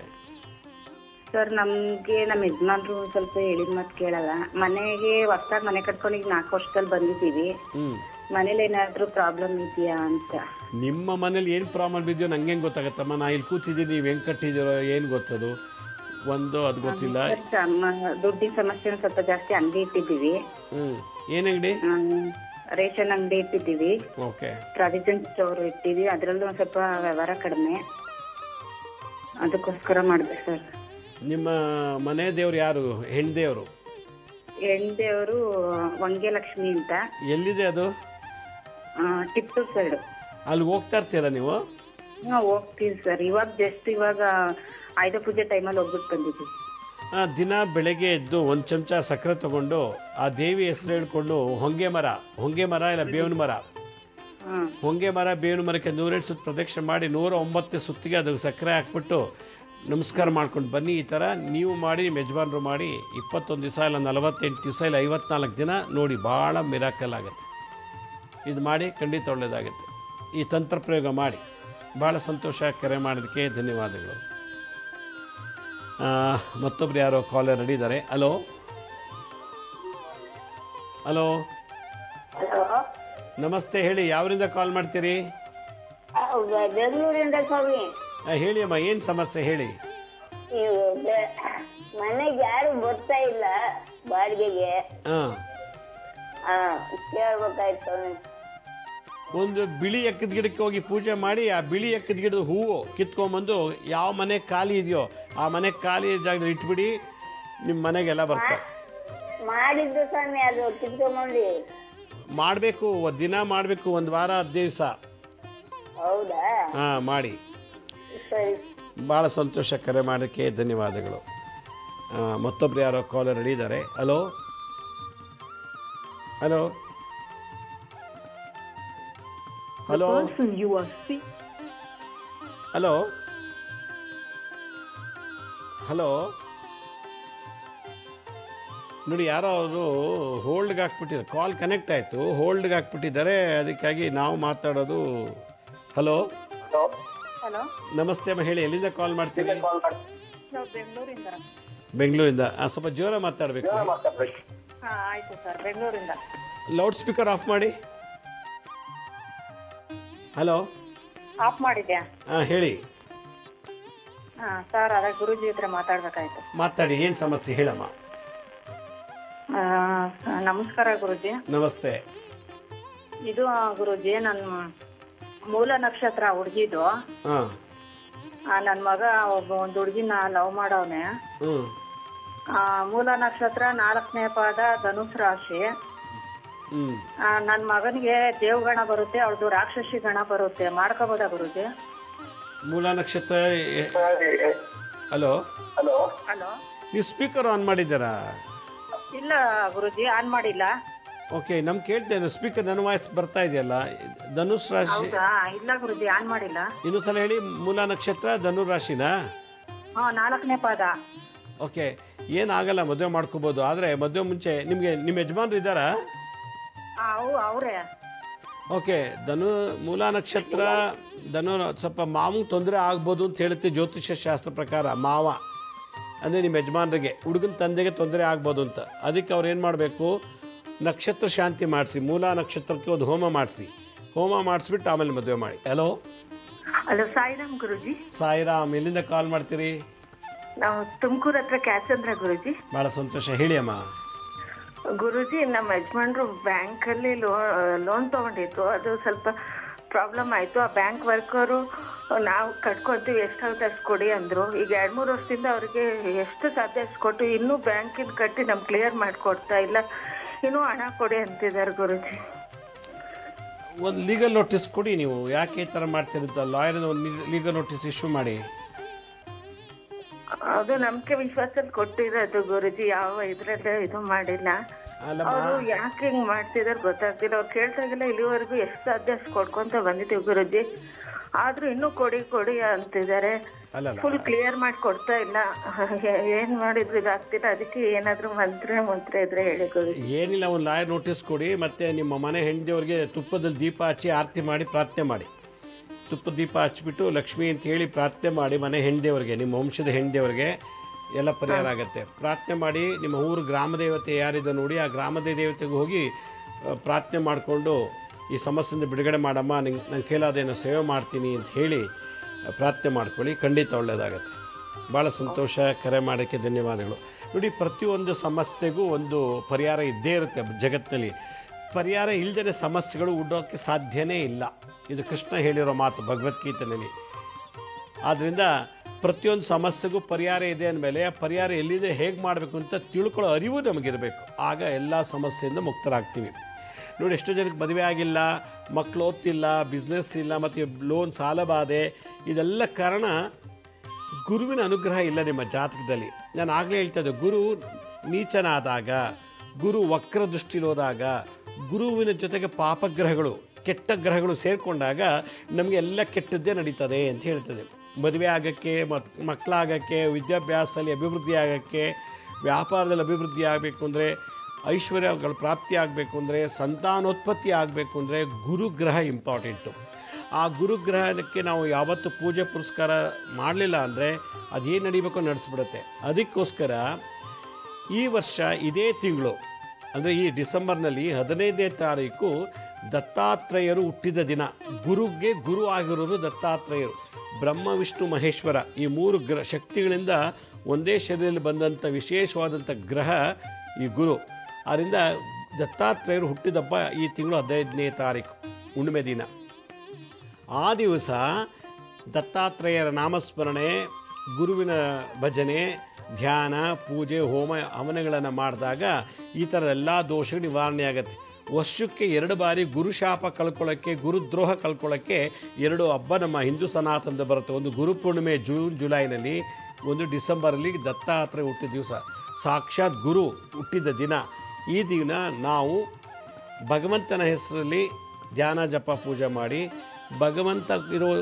ಸರ್, ನಮ್ಗೆ ನಮ್ಮ ಯಜಮಾನ್ರು ಸ್ವಲ್ಪ ಹೇಳಿದ ಮಾತು ಕೇಳಲ್ಲ. ಮನೆಗೆ ಹೊಸ್ದಾಗಿ ಮನೆ ಕಟ್ಕೊಂಡು ಈಗ 4 ವರ್ಷದಲ್ಲಿ ಬಂದಿದ್ದೀವಿ. ಮನೇಲಿ ಏನಾದ್ರೂ ಪ್ರಾಬ್ಲಮ್ ಇದೆಯಾ ಅಂತ. ನಿಮ್ಮ ಮನೇಲಿ ಏನು ಪ್ರಾಬ್ಲಮ್ ಇದೆಯೋ ನಂಗೆ ಹೆಂಗೆ ಗೊತ್ತಾಗತ್ತಮ್ಮ? ನಾ ಇಲ್ಲಿ ಕೂತಿದ್ದೀನಿ, ನೀವು ಹೆಂಗೆ ಕಟ್ಟಿದ್ದೀರೋ ಏನು ಗೊತ್ತದು? ಅದು ಗೊತ್ತಿಲ್ಲ. ದುಡ್ಡಿನ ಸಮಸ್ಯೆ ಸ್ವಲ್ಪ ಜಾಸ್ತಿ. ಅಂಗಡಿ ಇಟ್ಟಿದ್ದೀವಿ. ಏನು ಅಂಗಡಿ? ರೇಷನ್ ಅಂಗಡಿ ಇಟ್ಟಿದ್ದೀವಿ. ಓಕೆ. ಪ್ರಾವಿಷನ್ ಸ್ಟೋರ್ ಇಟ್ಟಿದ್ದೀವಿ. ಅದರಲ್ಲೂ ಒಂದು ಸ್ವಲ್ಪ ವ್ಯವಹಾರ ಕಡಿಮೆ, ಅದಕ್ಕೋಸ್ಕರ ಮಾಡಿದೆ ಸರ್. ನಿಮ್ಮ ಮನೆ ದೇವ್ರು ಯಾರು? ಹೆಣ್ದೇವರು? ಹೆಣ್ದೇವರು ವಂಗ್ಯಲಕ್ಷ್ಮಿ ಅಂತ. ಎಲ್ಲಿದೆ ಅದು? ಟಿಪ್ಪೂರ್ ಸೈಡ್. ಅಲ್ಲಿ ಹೋಗ್ತಾ ಇರ್ತೀರಾ ನೀವು? ಹೋಗ್ತೀವಿ ಸರ್. ಇವಾಗ ಆಯುಧ ಪೂಜೆ ಟೈಮಲ್ಲಿ ಹೋಗ್ಬಿಟ್ಟು ಬಂದಿದ್ದೀವಿ. ದಿನ ಬೆಳಗ್ಗೆ ಎದ್ದು ಒಂದು ಚಮಚ ಸಕ್ಕರೆ ತಗೊಂಡು ಆ ದೇವಿ ಹೆಸರು ಹೇಳ್ಕೊಂಡು ಹೊಂಗೆ ಮರ ಇಲ್ಲ ಬೇವಿನ ಮರ, ಹೊಂಗೆ ಮರ ಬೇವಿನ ಮರಕ್ಕೆ 108 ಸುತ್ತು ಪ್ರದಕ್ಷಿಣೆ ಮಾಡಿ 109 ಸುತ್ತಿಗೆ ಅದು ಸಕ್ಕರೆ ಹಾಕ್ಬಿಟ್ಟು ನಮಸ್ಕಾರ ಮಾಡ್ಕೊಂಡು ಬನ್ನಿ. ಈ ಥರ ನೀವು ಮಾಡಿ, ನಿಮ್ಮ ಯಜಮಾನರು ಮಾಡಿ 21 ದಿವಸ ಇಲ್ಲ 48 ದಿವಸ ಇಲ್ಲ 54 ದಿನ ನೋಡಿ, ಭಾಳ ಮಿರಾಕಲ್ ಆಗುತ್ತೆ. ಇದು ಮಾಡಿ, ಖಂಡಿತ ಒಳ್ಳೆಯದಾಗುತ್ತೆ. ಈ ತಂತ್ರ ಪ್ರಯೋಗ ಮಾಡಿ. ಭಾಳ ಸಂತೋಷ, ಕರೆ ಮಾಡೋದಕ್ಕೆ ಧನ್ಯವಾದಗಳು. ಮತ್ತೊಬ್ರು ಯಾರೋ ಕಾಲರ್ ರೆಡಿ ಇದ್ದಾರೆ. ಹಲೋ ಹಲೋ ನಮಸ್ತೆ, ಹೇಳಿ, ಯಾವರಿಂದ ಕಾಲ್ ಮಾಡ್ತೀರಿ? ಬೆಂಗಳೂರಿಂದ ಸ್ವಾಮಿ. ಹೇಳಿ ಅಮ್ಮ, ಏನು ಸಮಸ್ಯೆ ಹೇಳಿ? ಮನೆಗೆ ಯಾರು ಬರ್ತಾ ಇಲ್ಲ ಬಾಡಿಗೆಗೆ. ಕೇಳ್ಬೇಕಾಯ್ತು. ಒಂದು ಬಿಳಿ ಎಕ್ಕದ ಗಿಡಕ್ಕೆ ಹೋಗಿ ಪೂಜೆ ಮಾಡಿ, ಆ ಬಿಳಿ ಎಕ್ಕದ ಗಿಡದ ಹೂವು ಕಿತ್ಕೊಂಡ್ಬಂದು ಯಾವ ಮನೆ ಖಾಲಿ ಇದೆಯೋ ಆ ಮನೆ ಖಾಲಿ ಜಾಗದಲ್ಲಿ ಇಟ್ಬಿಡಿ, ನಿಮ್ಮ ಮನೆಗೆಲ್ಲ ಬರ್ತಾರೆ. ಮಾಡಿದ್ದು ಸ್ವಾಮಿ, ಅದು ಕಿತ್ಕೊಂಡ್ಬಂದು ಮಾಡಬೇಕು, ದಿನ ಮಾಡಬೇಕು, 1 ವಾರ 10 ದಿವಸ. ಹೌದಾ? ಮಾಡಿ. ಸರಿ. ಭಾಳ ಸಂತೋಷ, ಕರೆ ಮಾಡೋಕ್ಕೆ ಧನ್ಯವಾದಗಳು. ಮತ್ತೊಬ್ರು ಯಾರೋ ಕಾಲರ್ ರೆಡಿ ಇದ್ದಾರೆ. Hello hello hello hello hello ನೋಡಿ, ಯಾರೋ ಅವರು ಹೋಲ್ಡ್ಗೆ ಹಾಕ್ಬಿಟ್ಟಿದ್ದಾರೆ. ಕಾಲ್ ಕನೆಕ್ಟ್ ಆಯಿತು, ಹೋಲ್ಡ್ಗೆ ಹಾಕ್ಬಿಟ್ಟಿದ್ದಾರೆ, ಅದಕ್ಕಾಗಿ ನಾವು ಮಾತಾಡೋದು. ಹಲೋ ಹಲೋ ನಮಸ್ತೆ ಅಮ್ಮ, ಹೇಳಿ, ಎಲ್ಲಿಂದ ಕಾಲ್ ಮಾಡ್ತೀರಿ? ಬೆಂಗಳೂರಿಂದ. ಬೆಂಗಳೂರಿಂದ. ಸ್ವಲ್ಪ ಜೋರ ಮಾತಾಡಬೇಕು. ಆಯ್ತು ಸರ್, ಬೆಂಗಳೂರಿಂದ. ಲೌಡ್ ಸ್ಪೀಕರ್ ಆಫ್ ಮಾಡಿ. ಹಲೋ, ಆಫ್ ಮಾಡಿದ್ಯಾ? ಹೇಳಿ. ಸರ್, ಅದೇ ಗುರುಜಿ ಹತ್ರ ಮಾತಾಡ್ಬೇಕಾಯ್ತು. ಮಾತಾಡಿ, ಏನು ಸಮಸ್ಯೆ ಹೇಳಮ್ಮ? ನಮಸ್ಕಾರ ಗುರುಜಿ. ನಮಸ್ತೆ. ಇದು ಗುರುಜಿ, ನನ್ನ ಮೂಲ ನಕ್ಷತ್ರ ಹುಡುಗಿದು. ನನ್ನ ಮಗ ಒಂದು ಹುಡುಗಿನ ಲವ್ ಮಾಡವನೆ. ಮೂಲ ನಕ್ಷತ್ರ 4ನೇ ಪಾದ ಧನುಸ್ ರಾಶಿ. ನನ್ನ ಮಗನಿಗೆ ದೇವಗಣ ಬರುತ್ತೆ, ಅವಳದು ರಾಕ್ಷಸಿ ಗಣ ಬರುತ್ತೆ. ಮಾಡ್ಕೋಬೋದಾ ಗುರುಜಿ? ಮೂಲ ನಕ್ಷತ್ರ. ಹಲೋ ಹಲೋ ಹಲೋ, ನೀವು ಸ್ಪೀಕರ್ ಆನ್ ಮಾಡಿದ್ದೀರಾ? ಇಲ್ಲ ಗುರುಜಿ, ಆನ್ ಮಾಡಿಲ್ಲ. ಓಕೆ, ನಮ್ಗೆ ಕೇಳ್ತೇನೆ, ಸ್ಪೀಕರ್ ನನ್ನ ವಾಯ್ಸ್ ಬರ್ತಾ ಇದೆಯಲ್ಲ. ಧನುಷ್ ರಾಶಿ. ಇಲ್ಲ ಗುರುಜಿ, ಆನ್ ಮಾಡಿಲ್ಲ. ಇನ್ನೊಂದ್ಸಲ ಹೇಳಿ. ಮೂಲ ನಕ್ಷತ್ರ ಧನುರ್ ರಾಶಿನಾ? 4ನೇ ಪಾದ. ಓಕೆ, ಏನಾಗಲ್ಲ, ಮದುವೆ ಮಾಡ್ಕೋಬೋದು. ಆದರೆ ಮದುವೆ ಮುಂಚೆ ನಿಮಗೆ ನಿಮ್ಮ ಯಜಮಾನ್ರು ಇದ್ದಾರಾ? ಅವರೇ. ಓಕೆ, ಮೂಲ ನಕ್ಷತ್ರ ಸ್ವಲ್ಪ ಮಾವಂಗೆ ತೊಂದರೆ ಆಗ್ಬೋದು ಅಂತ ಹೇಳುತ್ತೆ ಜ್ಯೋತಿಷ್ಯ ಶಾಸ್ತ್ರ ಪ್ರಕಾರ. ಮಾವ ಅಂದರೆ ನಿಮ್ಮ ಯಜಮಾನ್ರಿಗೆ, ಹುಡುಗನ ತಂದೆಗೆ ತೊಂದರೆ ಆಗ್ಬೋದು ಅಂತ. ಅದಕ್ಕೆ ಅವ್ರು ಏನು ಮಾಡಬೇಕು, ನಕ್ಷತ್ರ ಶಾಂತಿ ಮಾಡಿಸಿ, ಮೂಲ ನಕ್ಷತ್ರಕ್ಕೆ ಒಂದು ಹೋಮ ಮಾಡಿಸ್ಬಿಟ್ಟು ಆಮೇಲೆ ಮದುವೆ ಮಾಡಿ. ಹಲೋ ಹಲೋ, ಸಾಯಿರಾಮ್ ಗುರುಜಿ. ಸಾಯಿರಾಮ್, ಎಲ್ಲಿಂದ ಕಾಲ್ ಮಾಡ್ತೀರಿ? ನಾವು ತುಮಕೂರು ಹತ್ರ ಕ್ಯಾಚಂದ್ರ ಗುರುಜಿ. ಭಾಳ ಸಂತೋಷ, ಹೇಳಿ ಅಮ್ಮ. ಗುರುಜಿ, ನಮ್ಮ ಯಜಮಾನ್ರು ಬ್ಯಾಂಕಲ್ಲಿ ಲೋನ್ ತೊಗೊಂಡಿದ್ರು. ಅದು ಸ್ವಲ್ಪ ಪ್ರಾಬ್ಲಮ್ ಆಯಿತು. ಆ ಬ್ಯಾಂಕ್ ವರ್ಕರು ನಾವು ಕಟ್ಕೊತೀವಿ, ಎಷ್ಟಾಗುತ್ತೆ ಅಷ್ಟು ಕೊಡಿ ಅಂದರು. ಈಗ 2-3 ವರ್ಷದಿಂದ ಅವರಿಗೆ ಎಷ್ಟು ಸಾಧ್ಯ ಅಷ್ಟು ಕೊಟ್ಟು ಇನ್ನೂ ಬ್ಯಾಂಕಿನ ಕಟ್ಟಿ ನಮ್ಗೆ ಕ್ಲಿಯರ್ ಮಾಡಿಕೊಡ್ತಾ ಇಲ್ಲ. ಇನ್ನೂ ಹಣ ಕೊಡಿ ಅಂತಿದ್ದಾರೆ ಗುರುಜಿ. ಒಂದು ಲೀಗಲ್ ನೋಟಿಸ್ ಕೊಡಿ. ನೀವು ಯಾಕೆ ಈ ಥರ ಮಾಡ್ತಿರುತ್ತ? ಲಾಯರ್ ಒಂದು ಲೀಗಲ್ ನೋಟಿಸ್ ಇಶ್ಯೂ ಮಾಡಿ. ಅದು ನಂಬಿಕೆ ವಿಶ್ವಾಸದಲ್ಲಿ ಕೊಟ್ಟಿರೋದು ಗುರುಜಿ, ಯಾವ ಇದ್ರಲ್ಲೇ ಇದು ಮಾಡಿಲ್ಲ. ಅವರು ಯಾಕೆ ಹಿಂಗ್ ಮಾಡ್ತಿದಾರೆ ಗೊತ್ತಾಗ್ತಿಲ್ಲ. ಅವ್ರು ಕೇಳ್ತಾಗಿಲ್ಲ, ಇಲ್ಲಿವರೆಗೂ ಎಷ್ಟು ಸಾಧ್ಯ ಅಷ್ಟು ಕೊಡ್ಕೊಂತ ಬಂದಿದ್ದೀವಿ ಗುರುಜಿ. ಆದ್ರೂ ಇನ್ನೂ ಕೊಡಿ ಅಂತಿದ್ದಾರೆ. ಅಲ್ಲಲ್ಲ ಫುಲ್ ಕ್ಲಿಯರ್ ಮಾಡಿ ಕೊಡ್ತಾ ಇಲ್ಲ. ಏನ್ ಮಾಡಿದ್ರು ಇದಾಗ್ತಿಲ್ಲ. ಅದಕ್ಕೆ ಏನಾದ್ರು ಮಂತ್ರ ಇದ್ರೆ ಹೇಳಿ ಗುರುಜಿ. ಏನಿಲ್ಲ, ಒಂದು ಲಾಯರ್ ನೋಟಿಸ್ ಕೊಡಿ, ಮತ್ತು ನಿಮ್ಮ ಮನೆ ಹೆಂಡತಿಯವ್ರಿಗೆ ತುಪ್ಪದಲ್ಲಿ ದೀಪ ಹಚ್ಚಿ ಆರತಿ ಮಾಡಿ ಪ್ರಾರ್ಥನೆ ಮಾಡಿ. ತುಪ್ಪದ ದೀಪ ಹಚ್ಬಿಟ್ಟು ಲಕ್ಷ್ಮಿ ಅಂತ ಹೇಳಿ ಪ್ರಾರ್ಥನೆ ಮಾಡಿ ಮನೆ ಹೆಂಡತಿಯವ್ರಿಗೆ, ನಿಮ್ಮ ವಂಶದ ಹೆಂಡತಿಯವ್ರಿಗೆ ಎಲ್ಲ ಪರಿಹಾರ ಆಗುತ್ತೆ. ಪ್ರಾರ್ಥನೆ ಮಾಡಿ ನಿಮ್ಮ ಊರು ಗ್ರಾಮ ದೇವತೆ ಯಾರಿದೆ ನೋಡಿ, ಆ ಗ್ರಾಮದ ದೇವತೆಗೆ ಹೋಗಿ ಪ್ರಾರ್ಥನೆ ಮಾಡಿಕೊಂಡು ಈ ಸಮಸ್ಯೆಯಿಂದ ಬಿಡುಗಡೆ ಮಾಡಮ್ಮ, ನನ್ನ ಕೈಲಾದೇನೋ ಸೇವೆ ಮಾಡ್ತೀನಿ ಅಂತ ಹೇಳಿ ಪ್ರಾರ್ಥನೆ ಮಾಡ್ಕೊಳ್ಳಿ. ಖಂಡಿತ ಒಳ್ಳೆಯದಾಗತ್ತೆ. ಭಾಳ ಸಂತೋಷ. ಕರೆ ಮಾಡೋಕ್ಕೆ ಧನ್ಯವಾದಗಳು. ನೋಡಿ, ಪ್ರತಿಯೊಂದು ಸಮಸ್ಯೆಗೂ ಒಂದು ಪರಿಹಾರ ಇದ್ದೇ ಇರುತ್ತೆ ಜಗತ್ತಿನಲ್ಲಿ. ಪರಿಹಾರ ಇಲ್ಲದೇ ಸಮಸ್ಯೆಗಳು ಹುಟ್ಟೋಕ್ಕೆ ಸಾಧ್ಯನೇ ಇಲ್ಲ. ಇದು ಕೃಷ್ಣ ಹೇಳಿರೋ ಮಾತು ಭಗವದ್ಗೀತೆಯಲ್ಲಿ. ಆದ್ದರಿಂದ ಪ್ರತಿಯೊಂದು ಸಮಸ್ಯೆಗೂ ಪರಿಹಾರ ಇದೆ ಅಂದಮೇಲೆ ಆ ಪರಿಹಾರ ಎಲ್ಲಿದೆ, ಹೇಗೆ ಮಾಡಬೇಕು ಅಂತ ತಿಳ್ಕೊಳ್ಳೋ ಅರಿವು ನಮಗಿರಬೇಕು. ಆಗ ಎಲ್ಲ ಸಮಸ್ಯೆಯಿಂದ ಮುಕ್ತರಾಗ್ತೀವಿ. ನೋಡಿ, ಎಷ್ಟೋ ಜನಕ್ಕೆ ಮದುವೆ ಆಗಿಲ್ಲ, ಮಕ್ಕಳು ಓದ್ತಿಲ್ಲ, ಬಿಸ್ನೆಸ್ ಇಲ್ಲ, ಮತ್ತು ಲೋನ್ ಸಾಲಬಾಧೆ, ಇದೆಲ್ಲ ಕಾರಣ ಗುರುವಿನ ಅನುಗ್ರಹ ಇಲ್ಲ ನಿಮ್ಮ ಜಾತಕದಲ್ಲಿ. ನಾನು ಆಗಲೇ ಹೇಳ್ತಾ ಇದ್ದೆ, ಗುರು ನೀಚನಾದಾಗ, ಗುರು ವಕ್ರ ದೃಷ್ಟಿಲಿ ಹೋದಾಗ, ಗುರುವಿನ ಜೊತೆಗೆ ಪಾಪಗ್ರಹಗಳು, ಕೆಟ್ಟ ಗ್ರಹಗಳು ಸೇರಿಕೊಂಡಾಗ ನಮಗೆ ಎಲ್ಲ ಕೆಟ್ಟದ್ದೇ ನಡೀತದೆ ಅಂತ ಹೇಳ್ತದೆ. ಮದುವೆ ಆಗೋಕ್ಕೆ, ಮಕ್ಕಳಾಗೋಕ್ಕೆ, ವಿದ್ಯಾಭ್ಯಾಸದಲ್ಲಿ ಅಭಿವೃದ್ಧಿ ಆಗೋಕ್ಕೆ, ವ್ಯಾಪಾರದಲ್ಲಿ ಅಭಿವೃದ್ಧಿ ಆಗಬೇಕು ಅಂದರೆ, ಐಶ್ವರ್ಯಗಳು ಪ್ರಾಪ್ತಿ ಆಗಬೇಕು ಅಂದರೆ, ಸಂತಾನೋತ್ಪತ್ತಿ ಆಗಬೇಕು ಅಂದರೆ ಗುರುಗ್ರಹ ಇಂಪಾರ್ಟೆಂಟು. ಆ ಗುರುಗ್ರಹಕ್ಕೆ ನಾವು ಯಾವತ್ತು ಪೂಜೆ ಪುರಸ್ಕಾರ ಮಾಡಲಿಲ್ಲ ಅಂದರೆ ಅದೇನು ನಡಿಬೇಕೋ ನಡೆಸ್ಬಿಡುತ್ತೆ. ಅದಕ್ಕೋಸ್ಕರ ಈ ವರ್ಷ ಇದೇ ತಿಂಗಳು ಅಂದರೆ ಈ ಡಿಸೆಂಬರ್ನಲ್ಲಿ 15ನೇ ತಾರೀಕು ದತ್ತಾತ್ರೇಯರು ಹುಟ್ಟಿದ ದಿನ. ಗುರುಗೆ ಗುರು ಆಗಿರೋರು ದತ್ತಾತ್ರೇಯರು. ಬ್ರಹ್ಮ ವಿಷ್ಣು ಮಹೇಶ್ವರ ಈ 3 ಶಕ್ತಿಗಳಿಂದ ಒಂದೇ ಶರೀರದಲ್ಲಿ ಬಂದಂಥ ವಿಶೇಷವಾದಂಥ ಗ್ರಹ ಈ ಗುರು. ಆದ್ದರಿಂದ ದತ್ತಾತ್ರೇಯರು ಹುಟ್ಟಿದಬ್ಬ ಈ ತಿಂಗಳು 15ನೇ ತಾರೀಕು ಹುಣ್ಣಿಮೆ ದಿನ. ಆ ದಿವಸ ದತ್ತಾತ್ರೇಯರ ನಾಮಸ್ಮರಣೆ, ಗುರುವಿನ ಭಜನೆ, ಧ್ಯಾನ, ಪೂಜೆ, ಹೋಮ ಹವನಗಳನ್ನು ಮಾಡಿದಾಗ ಈ ಥರದ ಎಲ್ಲ ದೋಷಗಳು ನಿವಾರಣೆ ಆಗುತ್ತೆ. ವರ್ಷಕ್ಕೆ 2 ಬಾರಿ ಗುರುಶಾಪ ಕಳ್ಕೊಳ್ಳೋಕ್ಕೆ, ಗುರುದ್ರೋಹ ಕಳ್ಕೊಳ್ಳೋಕ್ಕೆ 2 ಹಬ್ಬ ನಮ್ಮ ಹಿಂದೂ ಸನಾತನದ ಬರುತ್ತೆ. ಒಂದು ಗುರುಪೂರ್ಣಿಮೆ ಜುಲೈನಲ್ಲಿ, ಒಂದು ಡಿಸೆಂಬರಲ್ಲಿ ದತ್ತಾತ್ರೇಯ ಹುಟ್ಟಿದ ದಿವಸ, ಸಾಕ್ಷಾತ್ ಗುರು ಹುಟ್ಟಿದ ದಿನ. ಈ ದಿನ ನಾವು ಭಗವಂತನ ಹೆಸರಲ್ಲಿ ಧ್ಯಾನ ಜಪ ಪೂಜೆ ಮಾಡಿ ಭಗವಂತ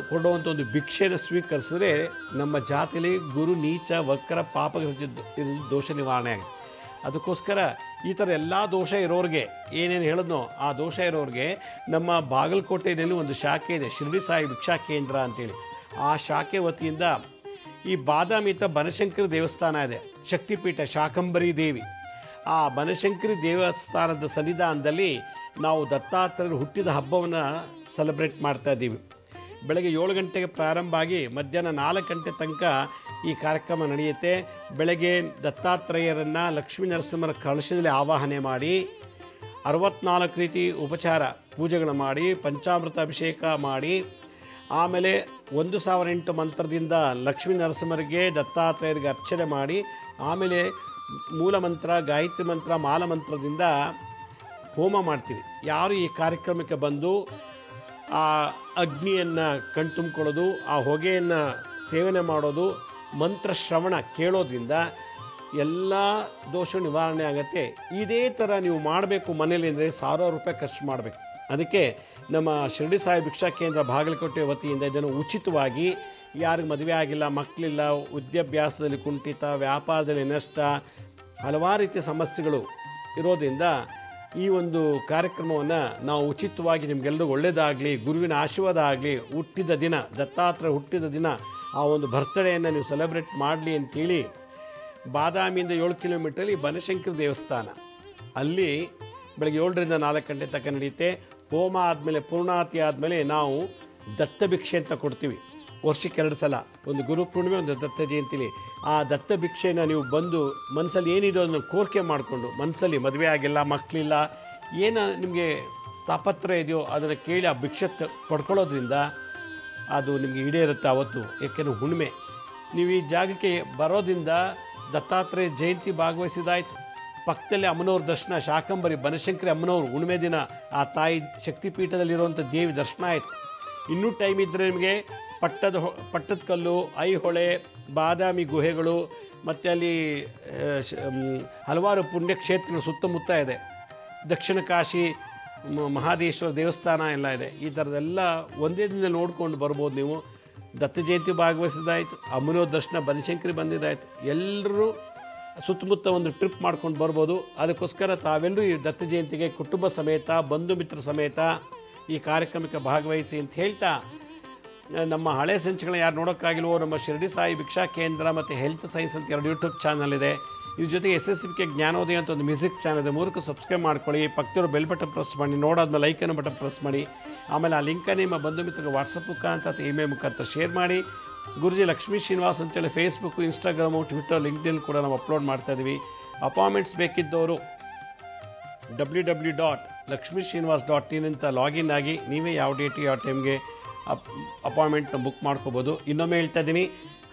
ಕೊಡುವಂಥ ಒಂದು ಭಿಕ್ಷೆಯನ್ನು ಸ್ವೀಕರಿಸಿದ್ರೆ ನಮ್ಮ ಜಾತಿಯಲ್ಲಿ ಗುರು ನೀಚ ವಕ್ರ ಪಾಪ ದೋಷ ನಿವಾರಣೆ ಆಗುತ್ತೆ. ಅದಕ್ಕೋಸ್ಕರ ಈ ಥರ ಎಲ್ಲ ದೋಷ ಇರೋರಿಗೆ ಏನೇನು ಹೇಳಿದ್ನೋ ಆ ದೋಷ ಇರೋರಿಗೆ ನಮ್ಮ ಬಾಗಲಕೋಟೆಯಲ್ಲಿ ಒಂದು ಶಾಖೆ ಇದೆ, ಶಿರ್ಡಿ ಸಾಯಿ ಭಿಕ್ಷಾ ಕೇಂದ್ರ ಅಂತೇಳಿ. ಆ ಶಾಖೆ ವತಿಯಿಂದ ಈ ಬಾದಾಮಿತ ಬನಶಂಕರಿ ದೇವಸ್ಥಾನ ಇದೆ, ಶಕ್ತಿಪೀಠ ಶಾಕಂಬರಿ ದೇವಿ. ಆ ಬನಶಂಕರಿ ದೇವಸ್ಥಾನದ ಸನ್ನಿಧಾನದಲ್ಲಿ ನಾವು ದತ್ತಾತ್ರೇಯರು ಹುಟ್ಟಿದ ಹಬ್ಬವನ್ನು ಸೆಲೆಬ್ರೇಟ್ ಮಾಡ್ತಾ ಇದ್ದೀವಿ. ಬೆಳಗ್ಗೆ 7 ಗಂಟೆಗೆ ಪ್ರಾರಂಭ ಆಗಿ ಮಧ್ಯಾಹ್ನ 4 ಗಂಟೆ ತನಕ ಈ ಕಾರ್ಯಕ್ರಮ ನಡೆಯುತ್ತೆ. ಬೆಳಗ್ಗೆ ದತ್ತಾತ್ರೇಯರನ್ನು ಲಕ್ಷ್ಮೀ ನರಸಿಂಹರ ಕಳಶದಲ್ಲಿ ಆವಾಹನೆ ಮಾಡಿ 64 ರೀತಿ ಉಪಚಾರ ಪೂಜೆಗಳು ಮಾಡಿ, ಪಂಚಾಮೃತ ಅಭಿಷೇಕ ಮಾಡಿ, ಆಮೇಲೆ 1008 ಮಂತ್ರದಿಂದ ಲಕ್ಷ್ಮೀ ನರಸಿಂಹರಿಗೆ ದತ್ತಾತ್ರೇಯರಿಗೆ ಅರ್ಚನೆ ಮಾಡಿ, ಆಮೇಲೆ ಮೂಲ ಮಂತ್ರ, ಗಾಯತ್ರಿ ಮಂತ್ರ, ಮಾಲ ಮಂತ್ರದಿಂದ ಹೋಮ ಮಾಡ್ತೀವಿ. ಯಾರು ಈ ಕಾರ್ಯಕ್ರಮಕ್ಕೆ ಬಂದು ಆ ಅಗ್ನಿಯನ್ನು ಕಣ್ತುಂಬಿಕೊಳ್ಳೋದು, ಆ ಹೊಗೆಯನ್ನು ಸೇವನೆ ಮಾಡೋದು, ಮಂತ್ರ ಶ್ರವಣ ಕೇಳೋದ್ರಿಂದ ಎಲ್ಲ ದೋಷ ನಿವಾರಣೆ ಆಗುತ್ತೆ. ಇದೇ ಥರ ನೀವು ಮಾಡಬೇಕು ಮನೇಲಿ ಅಂದರೆ 1000 ರೂಪಾಯಿ ಖರ್ಚು ಮಾಡಬೇಕು. ಅದಕ್ಕೆ ನಮ್ಮ ಶಿರ್ಡಿ ಸಾಯಿ ಭಿಕ್ಷಾ ಕೇಂದ್ರ ಬಾಗಲಕೋಟೆ ವತಿಯಿಂದ ಇದನ್ನು ಉಚಿತವಾಗಿ, ಯಾರಿಗೆ ಮದುವೆ ಆಗಿಲ್ಲ, ಮಕ್ಕಳಿಲ್ಲ, ವಿದ್ಯಾಭ್ಯಾಸದಲ್ಲಿ ಕುಂಠಿತ, ವ್ಯಾಪಾರದಲ್ಲಿ ನಷ್ಟ, ಹಲವಾರು ರೀತಿಯ ಸಮಸ್ಯೆಗಳು ಇರೋದ್ರಿಂದ ಈ ಒಂದು ಕಾರ್ಯಕ್ರಮವನ್ನು ನಾವು ಉಚಿತವಾಗಿ ನಿಮಗೆಲ್ಲರಿಗೂ ಒಳ್ಳೆಯದಾಗಲಿ, ಗುರುವಿನ ಆಶೀರ್ವಾದ ಆಗಲಿ, ಹುಟ್ಟಿದ ದಿನ ದತ್ತಾತ್ರೇಯ ಹುಟ್ಟಿದ ದಿನ ಆ ಒಂದು ಬರ್ತ್ಡೇಯನ್ನು ನೀವು ಸೆಲೆಬ್ರೇಟ್ ಮಾಡಲಿ ಅಂತೇಳಿ ಬಾದಾಮಿಯಿಂದ 7 ಕಿಲೋಮೀಟ್ರಲ್ಲಿ ಬನಶಂಕರಿ ದೇವಸ್ಥಾನ, ಅಲ್ಲಿ ಬೆಳಗ್ಗೆ 7ರಿಂದ 4 ಗಂಟೆ ತನಕ ನಡೆಯುತ್ತೆ. ಹೋಮ ಆದಮೇಲೆ, ಪೂರ್ಣಾತಿ ಆದಮೇಲೆ ನಾವು ದತ್ತ ಭಿಕ್ಷೆ ಅಂತ ಕೊಡ್ತೀವಿ. ವರ್ಷಕ್ಕೆ 2 ಸಲ, ಒಂದು ಗುರುಪೂರ್ಣಿಮೆ, ಒಂದು ದತ್ತ ಜಯಂತಿಲಿ. ಆ ದತ್ತ ಭಿಕ್ಷೆನ ನೀವು ಬಂದು ಮನಸ್ಸಲ್ಲಿ ಏನಿದೆ ಅದನ್ನು ಕೋರಿಕೆ ಮಾಡಿಕೊಂಡು, ಮನಸ್ಸಲ್ಲಿ ಮದುವೆ ಆಗಿಲ್ಲ, ಮಕ್ಕಳಿಲ್ಲ, ಏನು ನಿಮಗೆ ತಾಪತ್ರ ಇದೆಯೋ ಅದನ್ನು ಕೇಳಿ ಆ ಭಿಕ್ಷೆ ಪಡ್ಕೊಳ್ಳೋದ್ರಿಂದ ಅದು ನಿಮಗೆ ಈಡೇರುತ್ತೆ ಆವತ್ತು. ಏಕೆಂದರೆ ಹುಣ್ಣಿಮೆ. ನೀವು ಈ ಜಾಗಕ್ಕೆ ಬರೋದ್ರಿಂದ ದತ್ತಾತ್ರೇಯ ಜಯಂತಿ ಭಾಗವಹಿಸಿದಾಯಿತು. ಪಕ್ಕದಲ್ಲಿ ಅಮ್ಮನವ್ರ ದರ್ಶನ, ಶಾಕಂಬರಿ ಬನಶಂಕರಿ ಅಮ್ಮನವರು ಹುಣ್ಣಿಮೆ ದಿನ ಆ ತಾಯಿ ಶಕ್ತಿಪೀಠದಲ್ಲಿರುವಂಥ ದೇವಿ ದರ್ಶನ ಆಯಿತು. ಇನ್ನೂ ಟೈಮ್ ಇದ್ದರೆ ನಿಮಗೆ ಪಟ್ಟದಕಲ್ಲು, ಐಹೊಳೆ, ಬಾದಾಮಿ ಗುಹೆಗಳು ಮತ್ತು ಅಲ್ಲಿ ಹಲವಾರು ಪುಣ್ಯಕ್ಷೇತ್ರಗಳು ಸುತ್ತಮುತ್ತ ಇದೆ. ದಕ್ಷಿಣ ಕಾಶಿ ಮಹಾದೇಶ್ವರ ದೇವಸ್ಥಾನ ಎಲ್ಲ ಇದೆ. ಈ ಥರದ್ದೆಲ್ಲ ಒಂದೇ ದಿನದಲ್ಲಿ ನೋಡ್ಕೊಂಡು ಬರ್ಬೋದು ನೀವು. ದತ್ತ ಜಯಂತಿ ಭಾಗವಹಿಸಿದಾಯಿತು, ಅಮ್ಮನೋ ದರ್ಶನ ಬನಶಂಕರಿ ಬಂದಿದ್ದಾಯಿತು. ಎಲ್ಲರೂ ಸುತ್ತಮುತ್ತ ಒಂದು ಟ್ರಿಪ್ ಮಾಡ್ಕೊಂಡು ಬರ್ಬೋದು. ಅದಕ್ಕೋಸ್ಕರ ತಾವೆಲ್ಲರೂ ಈ ದತ್ತ ಜಯಂತಿಗೆ ಕುಟುಂಬ ಸಮೇತ ಬಂಧು ಮಿತ್ರ ಸಮೇತ ಈ ಕಾರ್ಯಕ್ರಮಕ್ಕೆ ಭಾಗವಹಿಸಿ ಅಂತ ಹೇಳ್ತಾ, ನಮ್ಮ ಹಳೆ ಸಂಚಿಕೆಗಳನ್ನ ಯಾರು ನೋಡೋಕ್ಕಾಗಿಲ್ವೋ ನಮ್ಮ ಶಿರಡಿ ಸಾಯಿ ಭಿಕ್ಷಾ ಕೇಂದ್ರ ಮತ್ತು ಹೆಲ್ತ್ ಸೈನ್ಸ್ ಅಂತ 2 ಯೂಟ್ಯೂಬ್ ಚಾನಲ್ ಇದೆ. ಇದ್ರ ಜೊತೆಗೆ SSBK ಜ್ಞಾನೋದಯ ಅಂತ ಒಂದು ಮ್ಯೂಸಿಕ್ ಚಾನಲ್ ಇದೆ. 3ಕ್ಕೂ ಸಬ್ಸ್ಕ್ರೈಬ್ ಮಾಡ್ಕೊಳ್ಳಿ. ಪಕ್ಕದವರು ಬೆಲ್ ಬಟನ್ ಪ್ರೆಸ್ ಮಾಡಿ, ನೋಡಾದ್ಮೇಲೆ ಲೈಕನ್ನು ಬಟನ್ ಪ್ರೆಸ್ ಮಾಡಿ. ಆಮೇಲೆ ಆ ಲಿಂಕನ್ನು ನಿಮ್ಮ ಬಂಧು ಮಿತ್ರರಿಗೆ ವಾಟ್ಸಪ್ ಮುಖಾಂತರ ಅಥವಾ ಇಮೇಲ್ ಮುಖಾಂತರ ಶೇರ್ ಮಾಡಿ. ಗುರುಜಿ ಲಕ್ಷ್ಮೀ ಶ್ರೀನಿವಾಸ್ ಅಂತೇಳಿ ಫೇಸ್ಬುಕ್ಕು, ಇನ್ಸ್ಟಾಗ್ರಾಮು, ಟ್ವಿಟ್ಟರ್, ಲಿಂಕ್ಡ್ಇನ್ ಕೂಡ ನಾವು ಅಪ್ಲೋಡ್ ಮಾಡ್ತಾಯಿದ್ದೀವಿ. ಅಪಾಯಿಂಟ್ಮೆಂಟ್ಸ್ ಬೇಕಿದ್ದವರು www.lakshmisrinivas.in ಅಂತ ಲಾಗಿನ್ ಆಗಿ ನೀವೇ ಯಾವ ಡೇಟ್ ಯಾವ ಟೈಮ್ಗೆ ಅಪಾಯಿಂಟ್ಮೆಂಟ್ನ ಬುಕ್ ಮಾಡ್ಕೋಬೋದು. ಇನ್ನೊಮ್ಮೆ ಹೇಳ್ತಾ ಇದ್ದೀನಿ,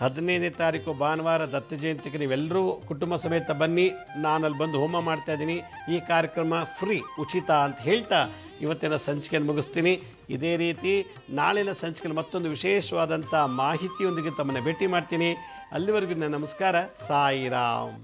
15ನೇ ತಾರೀಕು ಭಾನುವಾರ ದತ್ತ ಜಯಂತಿಗೆ ನೀವೆಲ್ಲರೂ ಕುಟುಂಬ ಸಮೇತ ಬನ್ನಿ. ನಾನಲ್ಲಿ ಬಂದು ಹೋಮ ಮಾಡ್ತಾಯಿದ್ದೀನಿ. ಈ ಕಾರ್ಯಕ್ರಮ ಫ್ರೀ, ಉಚಿತ ಅಂತ ಹೇಳ್ತಾ ಇವತ್ತಿನ ಸಂಚಿಕೆಯನ್ನು ಮುಗಿಸ್ತೀನಿ. ಇದೇ ರೀತಿ ನಾಳಿನ ಸಂಚಿಕೆಯಲ್ಲಿ ಮತ್ತೊಂದು ವಿಶೇಷವಾದಂಥ ಮಾಹಿತಿಯೊಂದಿಗೆ ತಮ್ಮನ್ನು ಭೇಟಿ ಮಾಡ್ತೀನಿ. ಅಲ್ಲಿವರೆಗೂ ನನ್ನ ನಮಸ್ಕಾರ. ಸಾಯಿರಾಮ್.